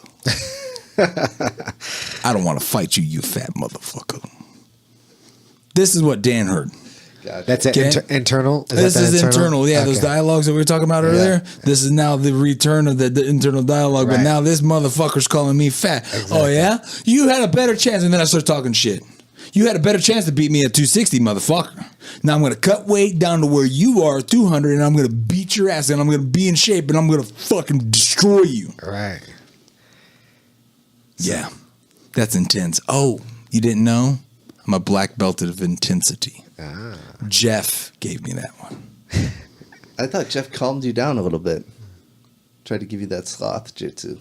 I don't want to fight you, you fat motherfucker. This is what Dan heard. Gotcha. That's internal? This is internal. Yeah, okay. Those dialogues that we were talking about earlier. This is now the return of the internal dialogue. Right. But now this motherfucker's calling me fat. Exactly. Oh, yeah? You had a better chance. And then I start talking shit. You had a better chance to beat me at 260, motherfucker. Now I'm going to cut weight down to where you are, 200, and I'm going to beat your ass, and I'm going to be in shape, and I'm going to fucking destroy you. Right. Yeah. That's intense. Oh, you didn't know? I'm a black belt of intensity. Ah. Jeff gave me that one. I thought Jeff calmed you down a little bit. Tried to give you that sloth jitsu.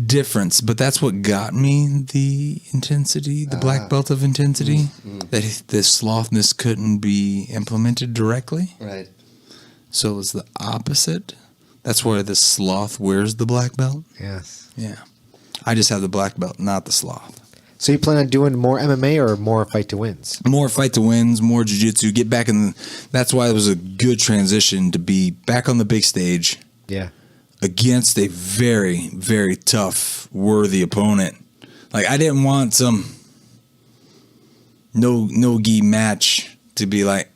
Difference, but that's what got me the intensity, the black belt of intensity. That the slothness couldn't be implemented directly. Right. So it was the opposite. That's where the sloth wears the black belt. Yes. Yeah. I just have the black belt, not the sloth. So you plan on doing more MMA or more Fight to Wins? More Fight to Wins, more jiu-jitsu. Get back in. That's why it was a good transition to be back on the big stage. Yeah. Against a very, very tough, worthy opponent. Like, I didn't want some no-gi match to be like,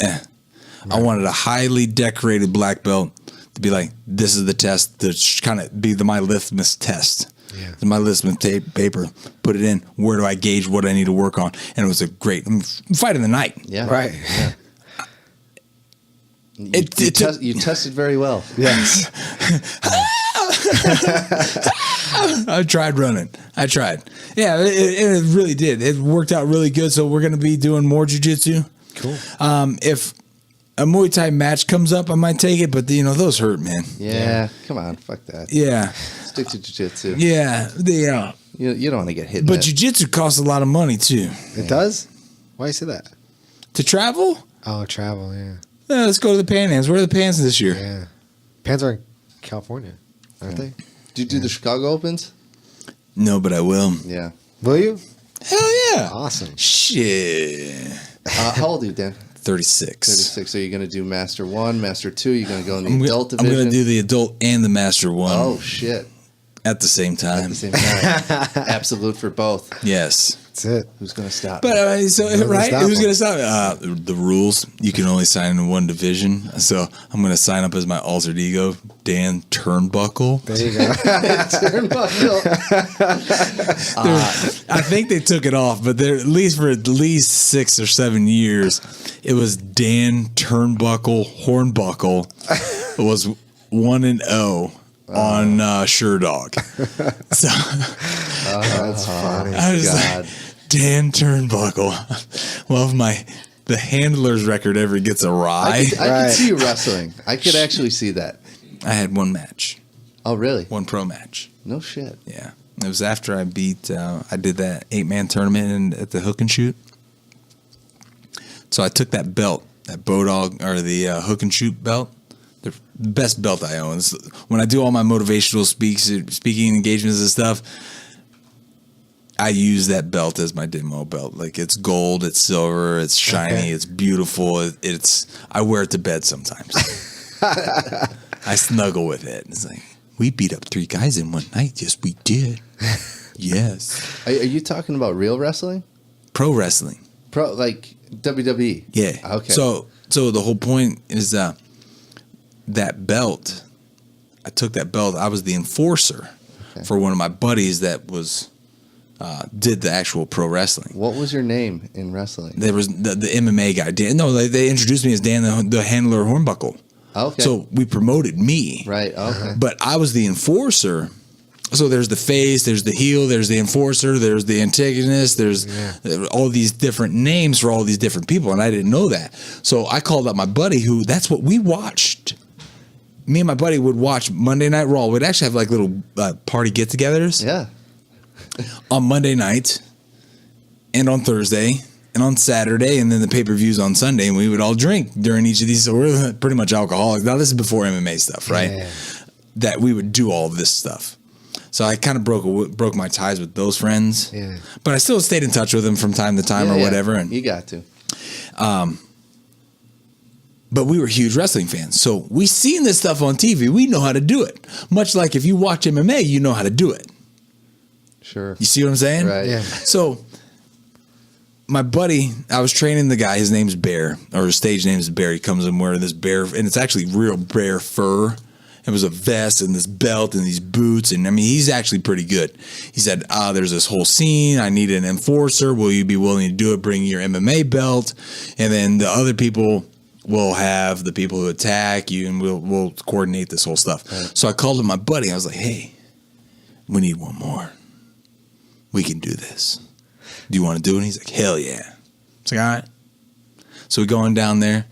I wanted a highly decorated black belt to be like, this is the test, to kind of be my litmus test. Yeah. My litmus paper, put it in. Where do I gauge what I need to work on? And it was a great fight of the night. Yeah. Right. Yeah. You tested very well. Yes. I tried running. I tried. Yeah, it really did. It worked out really good. So we're going to be doing more jiu-jitsu. Cool. If a Muay Thai match comes up, I might take it, but those hurt, man. Yeah. Come on. Fuck that. Yeah. Stick to jiu-jitsu. Yeah. You don't want to get hit. But jiu-jitsu costs a lot of money too. It does? Why you say that? To travel? Oh, travel, yeah. Yeah, let's go to the Pan-Ams. Where are the Pans this year? Yeah. Pans are in California, aren't they? Did you do the Chicago Opens? No, but I will. Yeah. Will you? Hell yeah. Awesome. Shit. How old are you, Dan? 36. 36. Are you going to do Master 1, Master 2? You're going to go in the adult I'm division? going to do the adult and the Master 1. Oh, shit. At the same time. At the same time. Absolute for both. Yes. That's it. Who's going to stop? But right? stop Who's them? going to stop? The rules, you can only sign in one division. So I'm going to sign up as my alter ego, Dan Turnbuckle. There you go. I think they took it off, but they're at least for at least 6 or 7 years, it was Dan Turnbuckle Hornbuckle. It was 1-0 on SureDog. So That's funny. I was God. like, Dan Turnbuckle. Well, if the handler's record ever gets awry, I Right. could see you wrestling. I could actually see that. I had one match, Oh, really? one pro match. No shit. Yeah. It was after I beat, I did that 8-man tournament at the hook and shoot. So I took that belt, that Bodog, or the hook and shoot belt, the best belt I own. When I do all my motivational speaking engagements and stuff, I use that belt as my demo belt. Like, it's gold, it's silver, it's shiny, it's beautiful. I wear it to bed sometimes. I snuggle with it. It's like, we beat up 3 guys in one night. Yes, we did. Yes. Are you talking about real wrestling? Pro wrestling. Pro, like WWE? Yeah. Okay. So the whole point is that belt, I took that belt. I was the enforcer for one of my buddies that was did the actual pro wrestling. What was your name in wrestling? There was the MMA guy. Dan, no, they introduced me as Dan the Handler Hornbuckle. Okay. So we promoted me. Right. Okay. But I was the enforcer. So there's the face, there's the heel, there's the enforcer, there's the antagonist, there's all these different names for all these different people, and I didn't know that. So I called up my buddy that's what we watched. Me and my buddy would watch Monday Night Raw. We'd actually have like little party get-togethers Yeah. on Monday night and on Thursday and on Saturday, and then the pay-per-views on Sunday, and we would all drink during each of these. So we're pretty much alcoholics. Now, this is before MMA stuff, right? Yeah. That we would do all of this stuff. So I kind of broke my ties with those friends. Yeah. But I still stayed in touch with them from time to time or whatever. And you got to. but we were huge wrestling fans. So we seen this stuff on TV. We know how to do it. Much like if you watch MMA, you know how to do it. Sure. You see what I'm saying? Right. Yeah. So my buddy, I was training the guy. His name's Bear, or his stage name is Bear. He comes in wearing this bear, and it's actually real bear fur. It was a vest and this belt and these boots. And I mean, he's actually pretty good. He said, there's this whole scene. I need an enforcer. Will you be willing to do it? Bring your MMA belt. And then the other people will have the people who attack you, and we'll coordinate this whole stuff. Right. So I called him my buddy. I was like, hey, we need one more. We can do this. Do you want to do it? And he's like, hell yeah. It's like, all right. So we're going down there.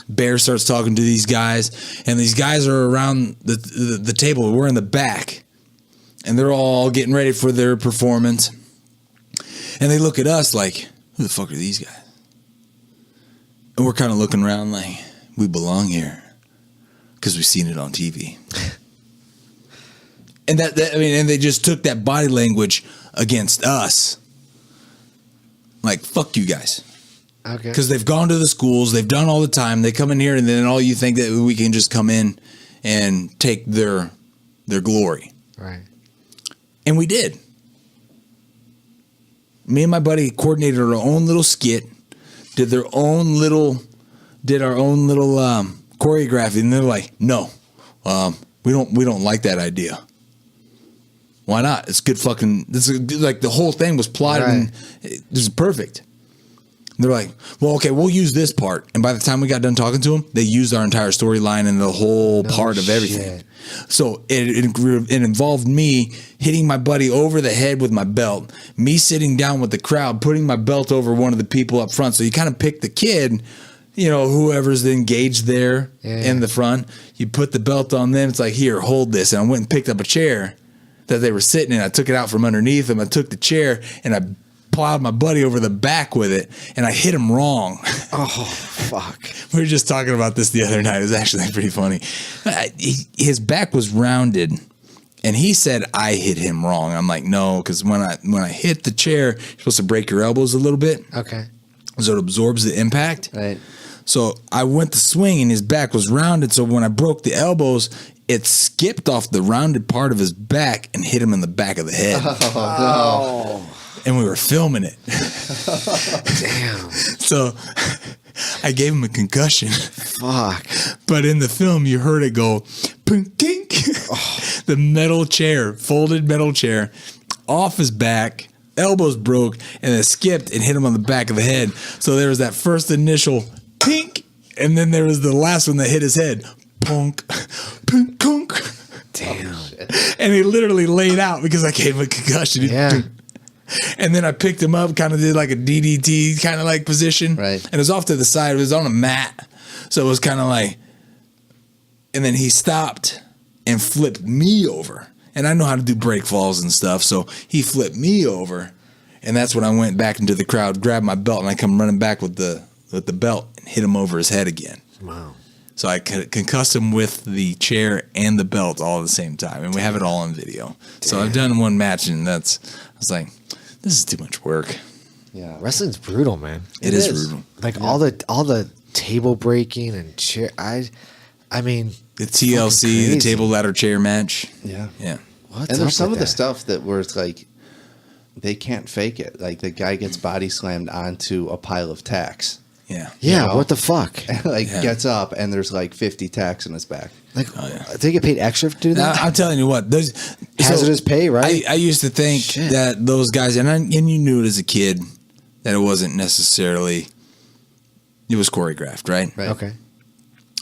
Bear starts talking to these guys, and these guys are around the table. We're in the back, and they're all getting ready for their performance. And they look at us like, who the fuck are these guys? And we're kind of looking around like, we belong here because we've seen it on TV. And and they just took that body language against us. Like, fuck you guys. Okay. Because they've gone to the schools, they've done all the time. They come in here, and then all you think that we can just come in and take their glory. Right. And we did. Me and my buddy coordinated our own little skit, did their own little did our own little choreography, and they're like, no, we don't like that idea. Why not? It's good fucking. This is like the whole thing was plotted and this is perfect. They're like, well, okay, we'll use this part. And by the time we got done talking to them, they used our entire storyline and the whole part of everything. So it involved me hitting my buddy over the head with my belt, me sitting down with the crowd, putting my belt over one of the people up front. So you kind of pick the kid, you know, whoever's engaged there in the front. You put the belt on them. It's like, here, hold this. And I went and picked up a chair that they were sitting in. I took it out from underneath them. I took the chair and I plowed my buddy over the back with it, and I hit him wrong. Oh, fuck. We were just talking about this the other night. It was actually pretty funny. His back was rounded, and he said I hit him wrong. I'm like, no, because when I hit the chair, you're supposed to break your elbows a little bit. Okay. So it absorbs the impact. Right. So I went to swing, and his back was rounded, so when I broke the elbows, it skipped off the rounded part of his back and hit him in the back of the head. Oh, no. And we were filming it. Damn. So I gave him a concussion. Fuck. But in the film, you heard it go, pink. The metal chair, folded metal chair, off his back, elbows broke, and it skipped and hit him on the back of the head. So there was that first initial pink, and then there was the last one that hit his head. Punk, pink, punk. Damn. And he literally laid out because I gave him a concussion. Yeah. And then I picked him up, kind of did like a DDT kind of like position. Right. And it was off to the side. It was on a mat. So it was kind of like, and then he stopped and flipped me over. And I know how to do break falls and stuff. So he flipped me over. And that's when I went back into the crowd, grabbed my belt, and I come running back with the belt and hit him over his head again. Wow. So I concussed him with the chair and the belt all at the same time. And we have it all on video. Damn. So I've done one match, and I was like, this is too much work. Yeah. Wrestling's brutal, man. It is brutal. Like all the table breaking and chair. I mean, The TLC, the table ladder chair match. Yeah. Yeah. what's And there's up some with of the that? stuff that where it's like they can't fake it. Like the guy gets body slammed onto a pile of tacks. Yeah. Yeah, you know? what the fuck? Like Yeah. gets up and there's like 50 tacks in his back. Like, they get paid extra to do that? I'm telling you what, those Hazardous pay, right? I used to think Shit. that those guys, and you knew it as a kid that it wasn't necessarily, it was choreographed, right? Right. Okay.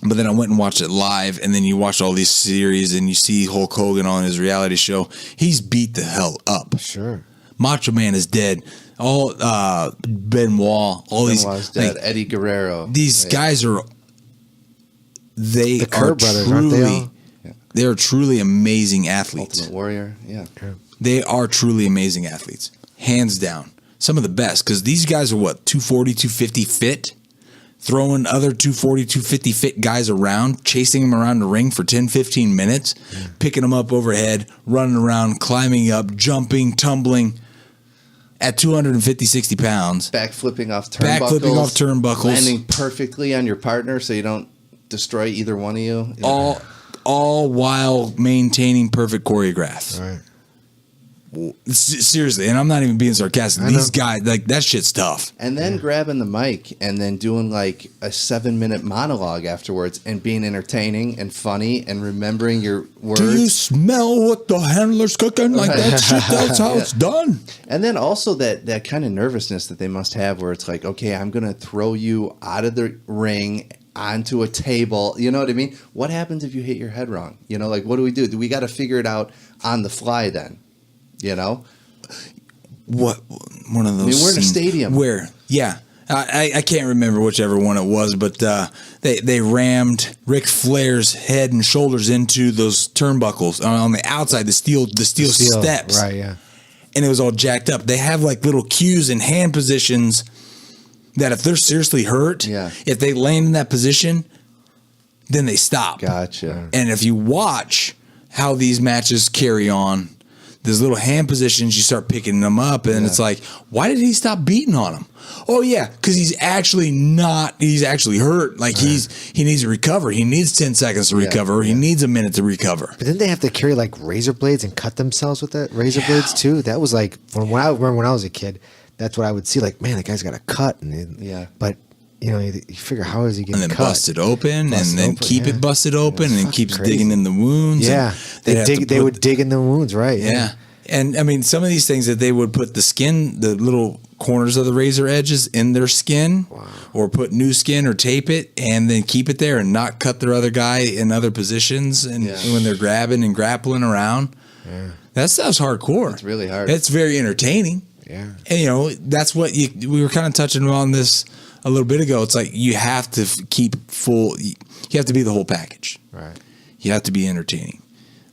But then I went and watched it live, and then you watch all these series, and you see Hulk Hogan on his reality show. He's beat the hell up. Sure. Macho Man is dead. All Benoit, all Benoit's these dead. like, Eddie Guerrero. these Right. guys are The Kerr brothers, aren't they all? they are truly amazing athletes. Ultimate Warrior. Yeah. They are truly amazing athletes, hands down. Some of the best, because these guys are what, 240, 250 fit, throwing other 240, 250 fit guys around, chasing them around the ring for 10, 15 minutes, picking them up overhead, running around, climbing up, jumping, tumbling at 250, 60 pounds. Backflipping off turnbuckles. Backflipping off turnbuckles. Landing perfectly on your partner so you don't destroy either one of you. All while maintaining perfect choreographs. All right. Seriously, and I'm not even being sarcastic. These guys, like, that shit's tough. And then grabbing the mic and then doing like a 7-minute monologue afterwards and being entertaining and funny and remembering your words. Do you smell what the handler's cooking? Like that shit, that's how it's done. And then also that kind of nervousness that they must have where it's like, okay, I'm going to throw you out of the ring onto a table. You know what I mean? What happens if you hit your head wrong? You know, like, what do we do? Do we got to figure it out on the fly then? You know? What one of those? I mean, we're in a scenes stadium. Where, yeah, I can't remember whichever one it was, but they rammed Ric Flair's head and shoulders into those turnbuckles on the outside, the steel steps, Right, yeah. and it was all jacked up. They have like little cues and hand positions that if they're seriously hurt, if they land in that position, then they stop. Gotcha. And if you watch how these matches carry on, there's little hand positions, you start picking them up, and it's like, why did he stop beating on him? Oh, yeah, because he's actually hurt. Like, he needs to recover. He needs 10 seconds to recover. He needs a minute to recover. But then they have to carry like razor blades and cut themselves with that razor blades too. That was like when I remember when I was a kid. That's what I would see. Like, man, that guy's got a cut. But you figure how is he getting and then cut? bust it open, Bust and then open, keep it busted open, and then keeps crazy. digging in the wounds. Yeah, and they would dig in the wounds, right? Yeah. And I mean, some of these things that they would put the skin, the little corners of the razor edges in their skin, or put new skin or tape it and then keep it there and not cut their other guy in other positions. And when they're grabbing and grappling around, that stuff's hardcore. It's really hard. It's very entertaining. Yeah. And that's what we were kind of touching on this a little bit ago. It's like you have to keep full, you have to be the whole package. Right. You have to be entertaining.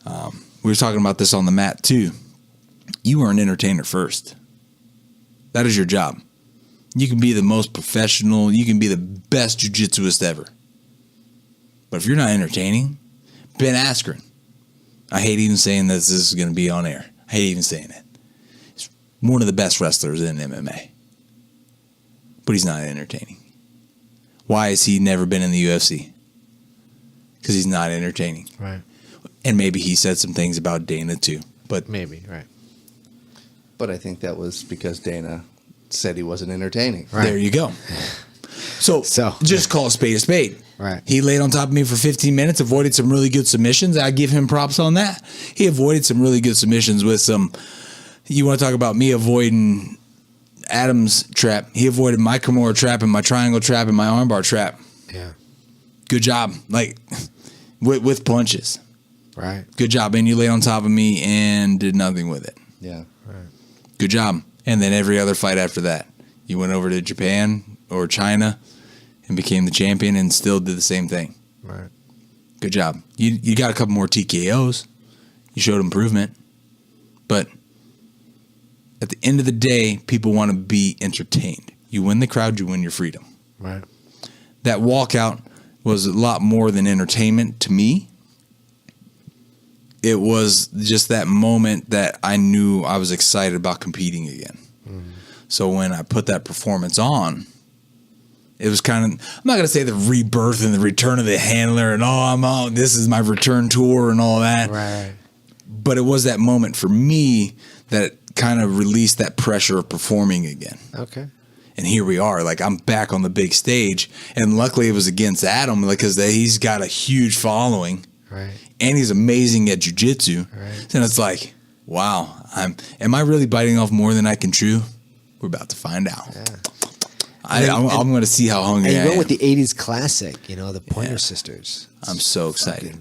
We were talking about this on the mat too. You are an entertainer first. That is your job. You can be the most professional. You can be the best jiu-jitsuist ever. But if you're not entertaining, Ben Askren, I hate even saying that this is going to be on air. I hate even saying it. He's one of the best wrestlers in MMA. But he's not entertaining. Why has he never been in the UFC? Because he's not entertaining. Right. And maybe he said some things about Dana too. But Maybe, right. But I think that was because Dana said he wasn't entertaining. Right. there you go. So just call a spade a spade. Right. He laid on top of me for 15 minutes, avoided some really good submissions. I give him props on that. He avoided some really good submissions with some, you want to talk about me avoiding Adam's trap. He avoided my Kimura trap and my triangle trap and my armbar trap. Yeah. Good job. Like with punches. Right. Good job. And you laid on top of me and did nothing with it. Yeah. Good job. And then every other fight after that, you went over to Japan or China and became the champion and still did the same thing. Right. Good job. You got a couple more TKOs. You showed improvement. But at the end of the day, people want to be entertained. You win the crowd, you win your freedom. Right. That walkout was a lot more than entertainment to me. It was just that moment that I knew I was excited about competing again. So when I put that performance on, it was kind of, I'm not going to say the rebirth and the return of the handler and this is my return tour and all that. Right. But it was that moment for me that kind of released that pressure of performing again. Okay. And here we are, like I'm back on the big stage. And luckily it was against Adam because he's got a huge following. Right. And he's amazing at jiu-jitsu. Right. And it's like, wow, am I really biting off more than I can chew? We're about to find out. Yeah. I'm going to see how hungry And you I went am. with the 80s classic, the Pointer Sisters. I'm so excited.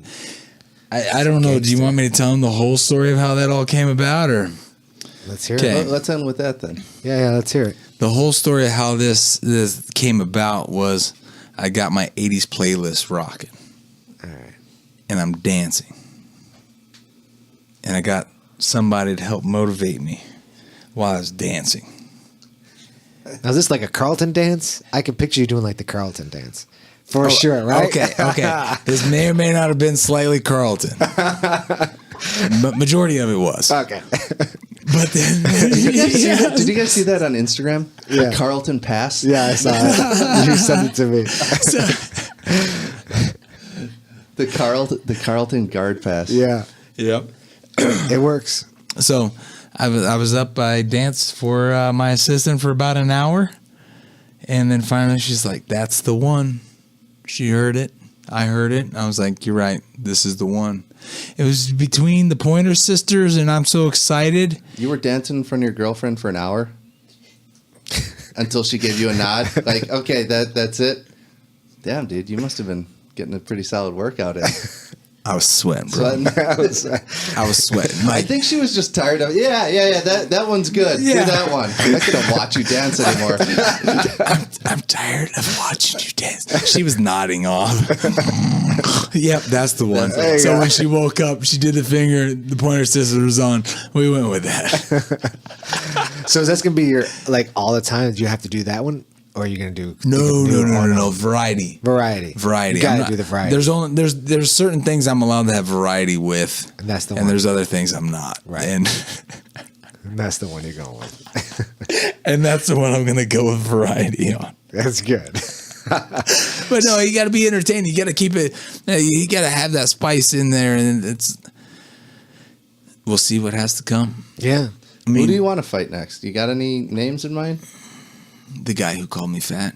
I don't know. Do you want me to tell him the whole story of how that all came about? Or Let's hear Okay. it. Let's end with that then. Yeah, let's hear it. the whole story of how this came about was I got my 80s playlist rocking. All right. And I'm dancing. And I got somebody to help motivate me while I was dancing. Now, is this like a Carlton dance? I can picture you doing like the Carlton dance. For sure, right? Okay. This may or may not have been slightly Carlton. But majority of it was. Okay. But then... Did you guys see that on Instagram? Yeah. A Carlton pass? Yeah, I saw it. You sent it to me. The Carlton guard pass. Yeah. Yep. It works. So I was up. I danced for my assistant for about an hour. And then finally she's like, that's the one. She heard it. I heard it. I was like, you're right. This is the one. It was between the Pointer Sisters, and I'm so excited. You were dancing in front of your girlfriend for an hour? Until she gave you a nod? Like, okay, that's it? Damn, dude, you must have been getting a pretty solid workout in. I was sweating, bro. Sweating? I was sweating. I think she was just tired of it. Yeah, that one's good. Do Yeah. that one. I couldn't watch you dance anymore. I'm tired of watching you dance. She was nodding off. Yep, that's the one. There you So go. when she woke up, she did the finger, the Pointer Sisters was on. We went with that. So is this going to be your, like, all the time? Do you have to do that one? Or are you going to do... No. Variety. Variety. Variety. You got I'm to not- do the variety. There's certain things I'm allowed to have variety with. And that's the And one. there's other things I'm not. Right. And And that's the one you're going with. and that's the one I'm going to go with variety on. That's good. But no, you got to be entertaining. You got to keep it. You got to have that spice in there, and we'll see what has to come. Yeah. I mean, Who do you want to fight next? You got any names in mind? the guy who called me fat.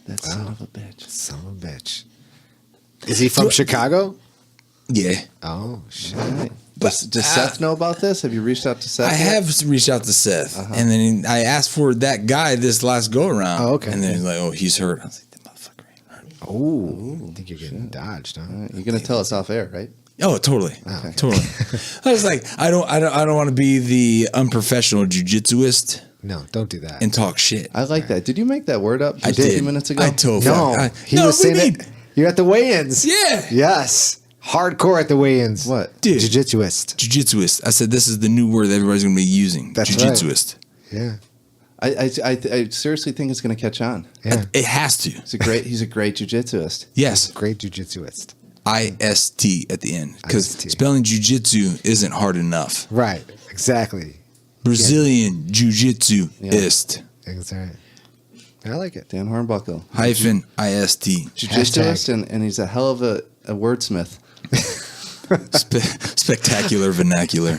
That son of a bitch. Son of a bitch. Is he from Chicago? Yeah. Oh, shit. Does Seth know about this? Have you reached out to Seth? I have reached out to Seth, and then I asked for that guy this last go around. Oh, okay. And then he's like, "Oh, he's hurt." I was like, "That motherfucker ain't hurt." Oh, I think you're getting dodged, huh? You're going to tell us off air, right? Oh, totally, totally. I was like, I don't want to be the unprofessional jujitsuist No, don't do that. and talk shit. I like that. Did you make that word up just I a did. few minutes ago? I told No, he was saying it. You're at the weigh-ins. Yeah. Yes. Hardcore at the weigh-ins. What? Dude. Jiu-jitsuist. Jiu-jitsuist. I said this is the new word that everybody's going to be using. That's Jiu-jitsuist. Yeah. I seriously think it's going to catch on. Yeah. It has to. He's a great jiu-jitsuist. Yes. Great jiu-jitsuist. IST at the end. Because IST. spelling jiu-jitsu isn't hard enough. Right. Exactly. Brazilian jiu-jitsuist. Exactly. I like it. Dan Hornbuckle. Hyphen IST. Jiu-jitsuist, and he's a hell of a wordsmith. Spectacular vernacular.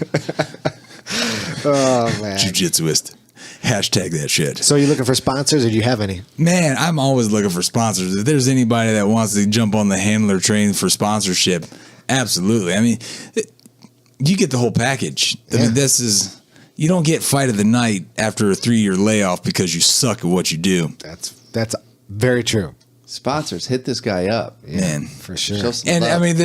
Oh, man. Jiu-jitsuist. Hashtag that shit. So you looking for sponsors or do you have any? Man, I'm always looking for sponsors. If there's anybody that wants to jump on the handler train for sponsorship, absolutely. I mean, you get the whole package. I mean, you don't get fight of the night after a 3-year layoff because you suck at what you do. That's very true. Sponsors, hit this guy up. Yeah, Man. for sure. Show some And love. I mean,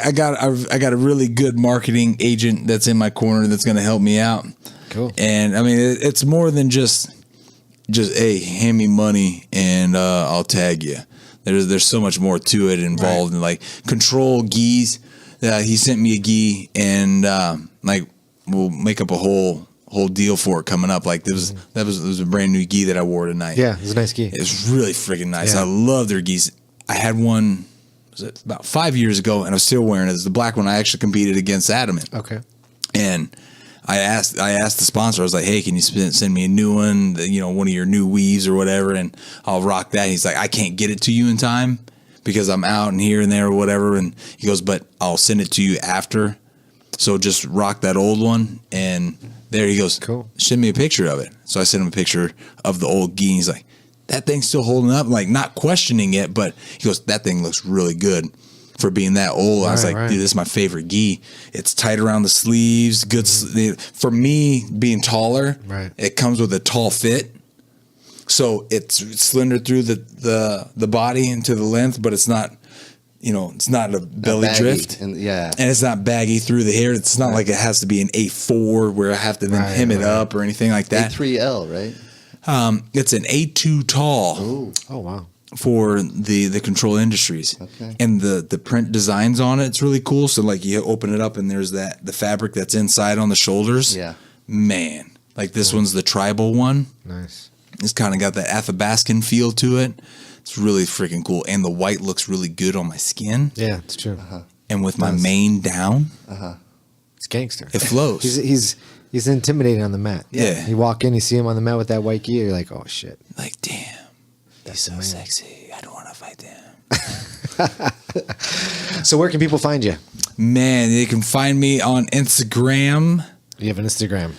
I got a really good marketing agent that's in my corner that's going to help me out. Cool. And I mean, it's more than just hey, hand me money and I'll tag you. There's so much more to it involved, and like control gis. He sent me a gi, and like we'll make up a whole deal for it coming up. Like it was a brand new gi that I wore tonight. Yeah, it was a nice gi. It's really freaking nice. Yeah. I love their gis. I had one about 5 years ago, and I was still wearing it. It's the black one. I actually competed against Adamant. Okay. And I asked the sponsor, I was like, hey, can you send me a new one, one of your new weaves or whatever, and I'll rock that. He's like, I can't get it to you in time because I'm out and here and there or whatever. And he goes, but I'll send it to you after. So just rock that old one. And there he goes, cool. Send me a picture of it. So I sent him a picture of the old gi. He's like, that thing's still holding up. Like, not questioning it, but he goes, that thing looks really good for being that old. I was like, dude, this is my favorite gi. It's tight around the sleeves. Good. For me, being taller, it comes with a tall fit. So it's slender through the body into the length, but it's not, it's not a belly drift. And it's not baggy through the hair. It's not like it has to be an A4 where I have to then hem it up or anything like that. A3L, right? It's an A2 tall. Ooh. Oh, wow. For the Control Industries. Okay. And the print designs on it, it's really cool. So like you open it up and there's the fabric that's inside on the shoulders. Yeah. Man. Like this one's the tribal one. Nice. It's kind of got that Athabascan feel to it. It's really freaking cool. And the white looks really good on my skin. Yeah, it's true. And with my mane down, It's gangster. it flows. He's intimidating on the mat. Yeah. You walk in, you see him on the mat with that white gi, you're like, oh, shit. Like, damn. He's so sexy. I don't want to fight him. So where can people find you? Man, they can find me on Instagram. You have an Instagram.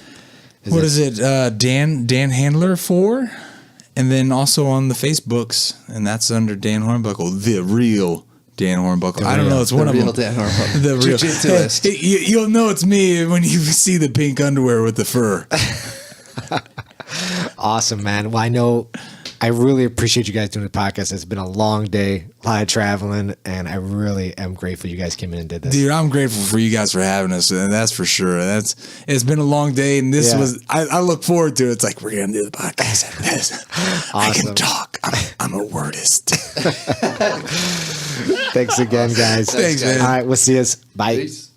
What is it? Dan Handler 4, and then also on the Facebooks, and that's under Dan Hornbuckle, the real Dan Hornbuckle. I don't know, it's one of them. Dan Hornbuckle. The real. Jiu-jitsuist. You'll know it's me when you see the pink underwear with the fur. Awesome, man. Well, I really appreciate you guys doing the podcast. It's been a long day, a lot of traveling, and I really am grateful you guys came in and did this. Dude, I'm grateful for you guys for having us, and that's for sure. It's been a long day, and this was. I look forward to it. It's like we're gonna do the podcast. Awesome. I can talk. I'm a wordist. Thanks again, guys. Thanks, man. All right, we'll see you. Bye. Peace.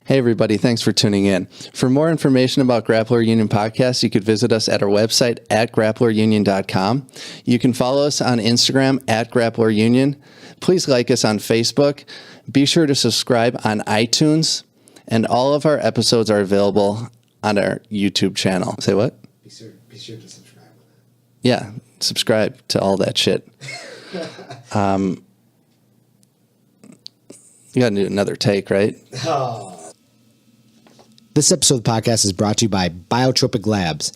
Hey, everybody. Thanks for tuning in. For more information about Grappler Union Podcast, you could visit us at our website at grapplerunion.com. You can follow us on Instagram at Grappler Union. Please like us on Facebook. Be sure to subscribe on iTunes. And all of our episodes are available on our YouTube channel. Say what? Be sure to subscribe. Yeah, subscribe to all that shit. You got to do another take, right? This episode of the podcast is brought to you by Biotropic Labs.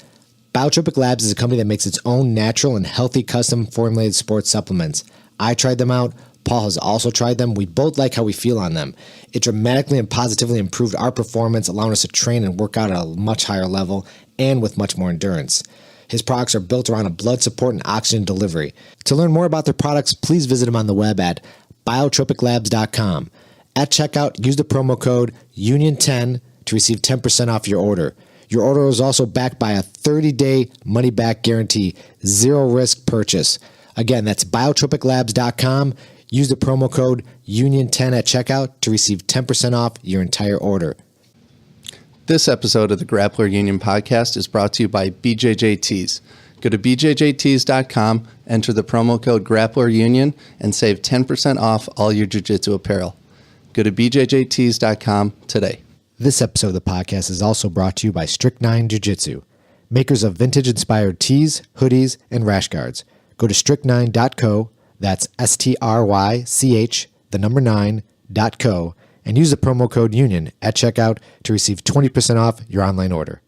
Biotropic Labs is a company that makes its own natural and healthy custom formulated sports supplements. I tried them out. Paul has also tried them. We both like how we feel on them. It dramatically and positively improved our performance, allowing us to train and work out at a much higher level and with much more endurance. His products are built around a blood support and oxygen delivery. To learn more about their products, please visit them on the web at biotropiclabs.com. At checkout, use the promo code UNION10 to receive 10% off your order. Your order is also backed by a 30-day money-back guarantee, zero-risk purchase. Again, that's biotropiclabs.com. Use the promo code UNION10 at checkout to receive 10% off your entire order. This episode of the Grappler Union podcast is brought to you by BJJ Tees. Go to bjjtees.com, enter the promo code Grappler Union, and save 10% off all your jiu-jitsu apparel. Go to bjjtees.com today. This episode of the podcast is also brought to you by Strychnine Jiu-Jitsu, makers of vintage-inspired tees, hoodies, and rash guards. Go to strychnine.co, that's STRYCH9.co, and use the promo code UNION at checkout to receive 20% off your online order.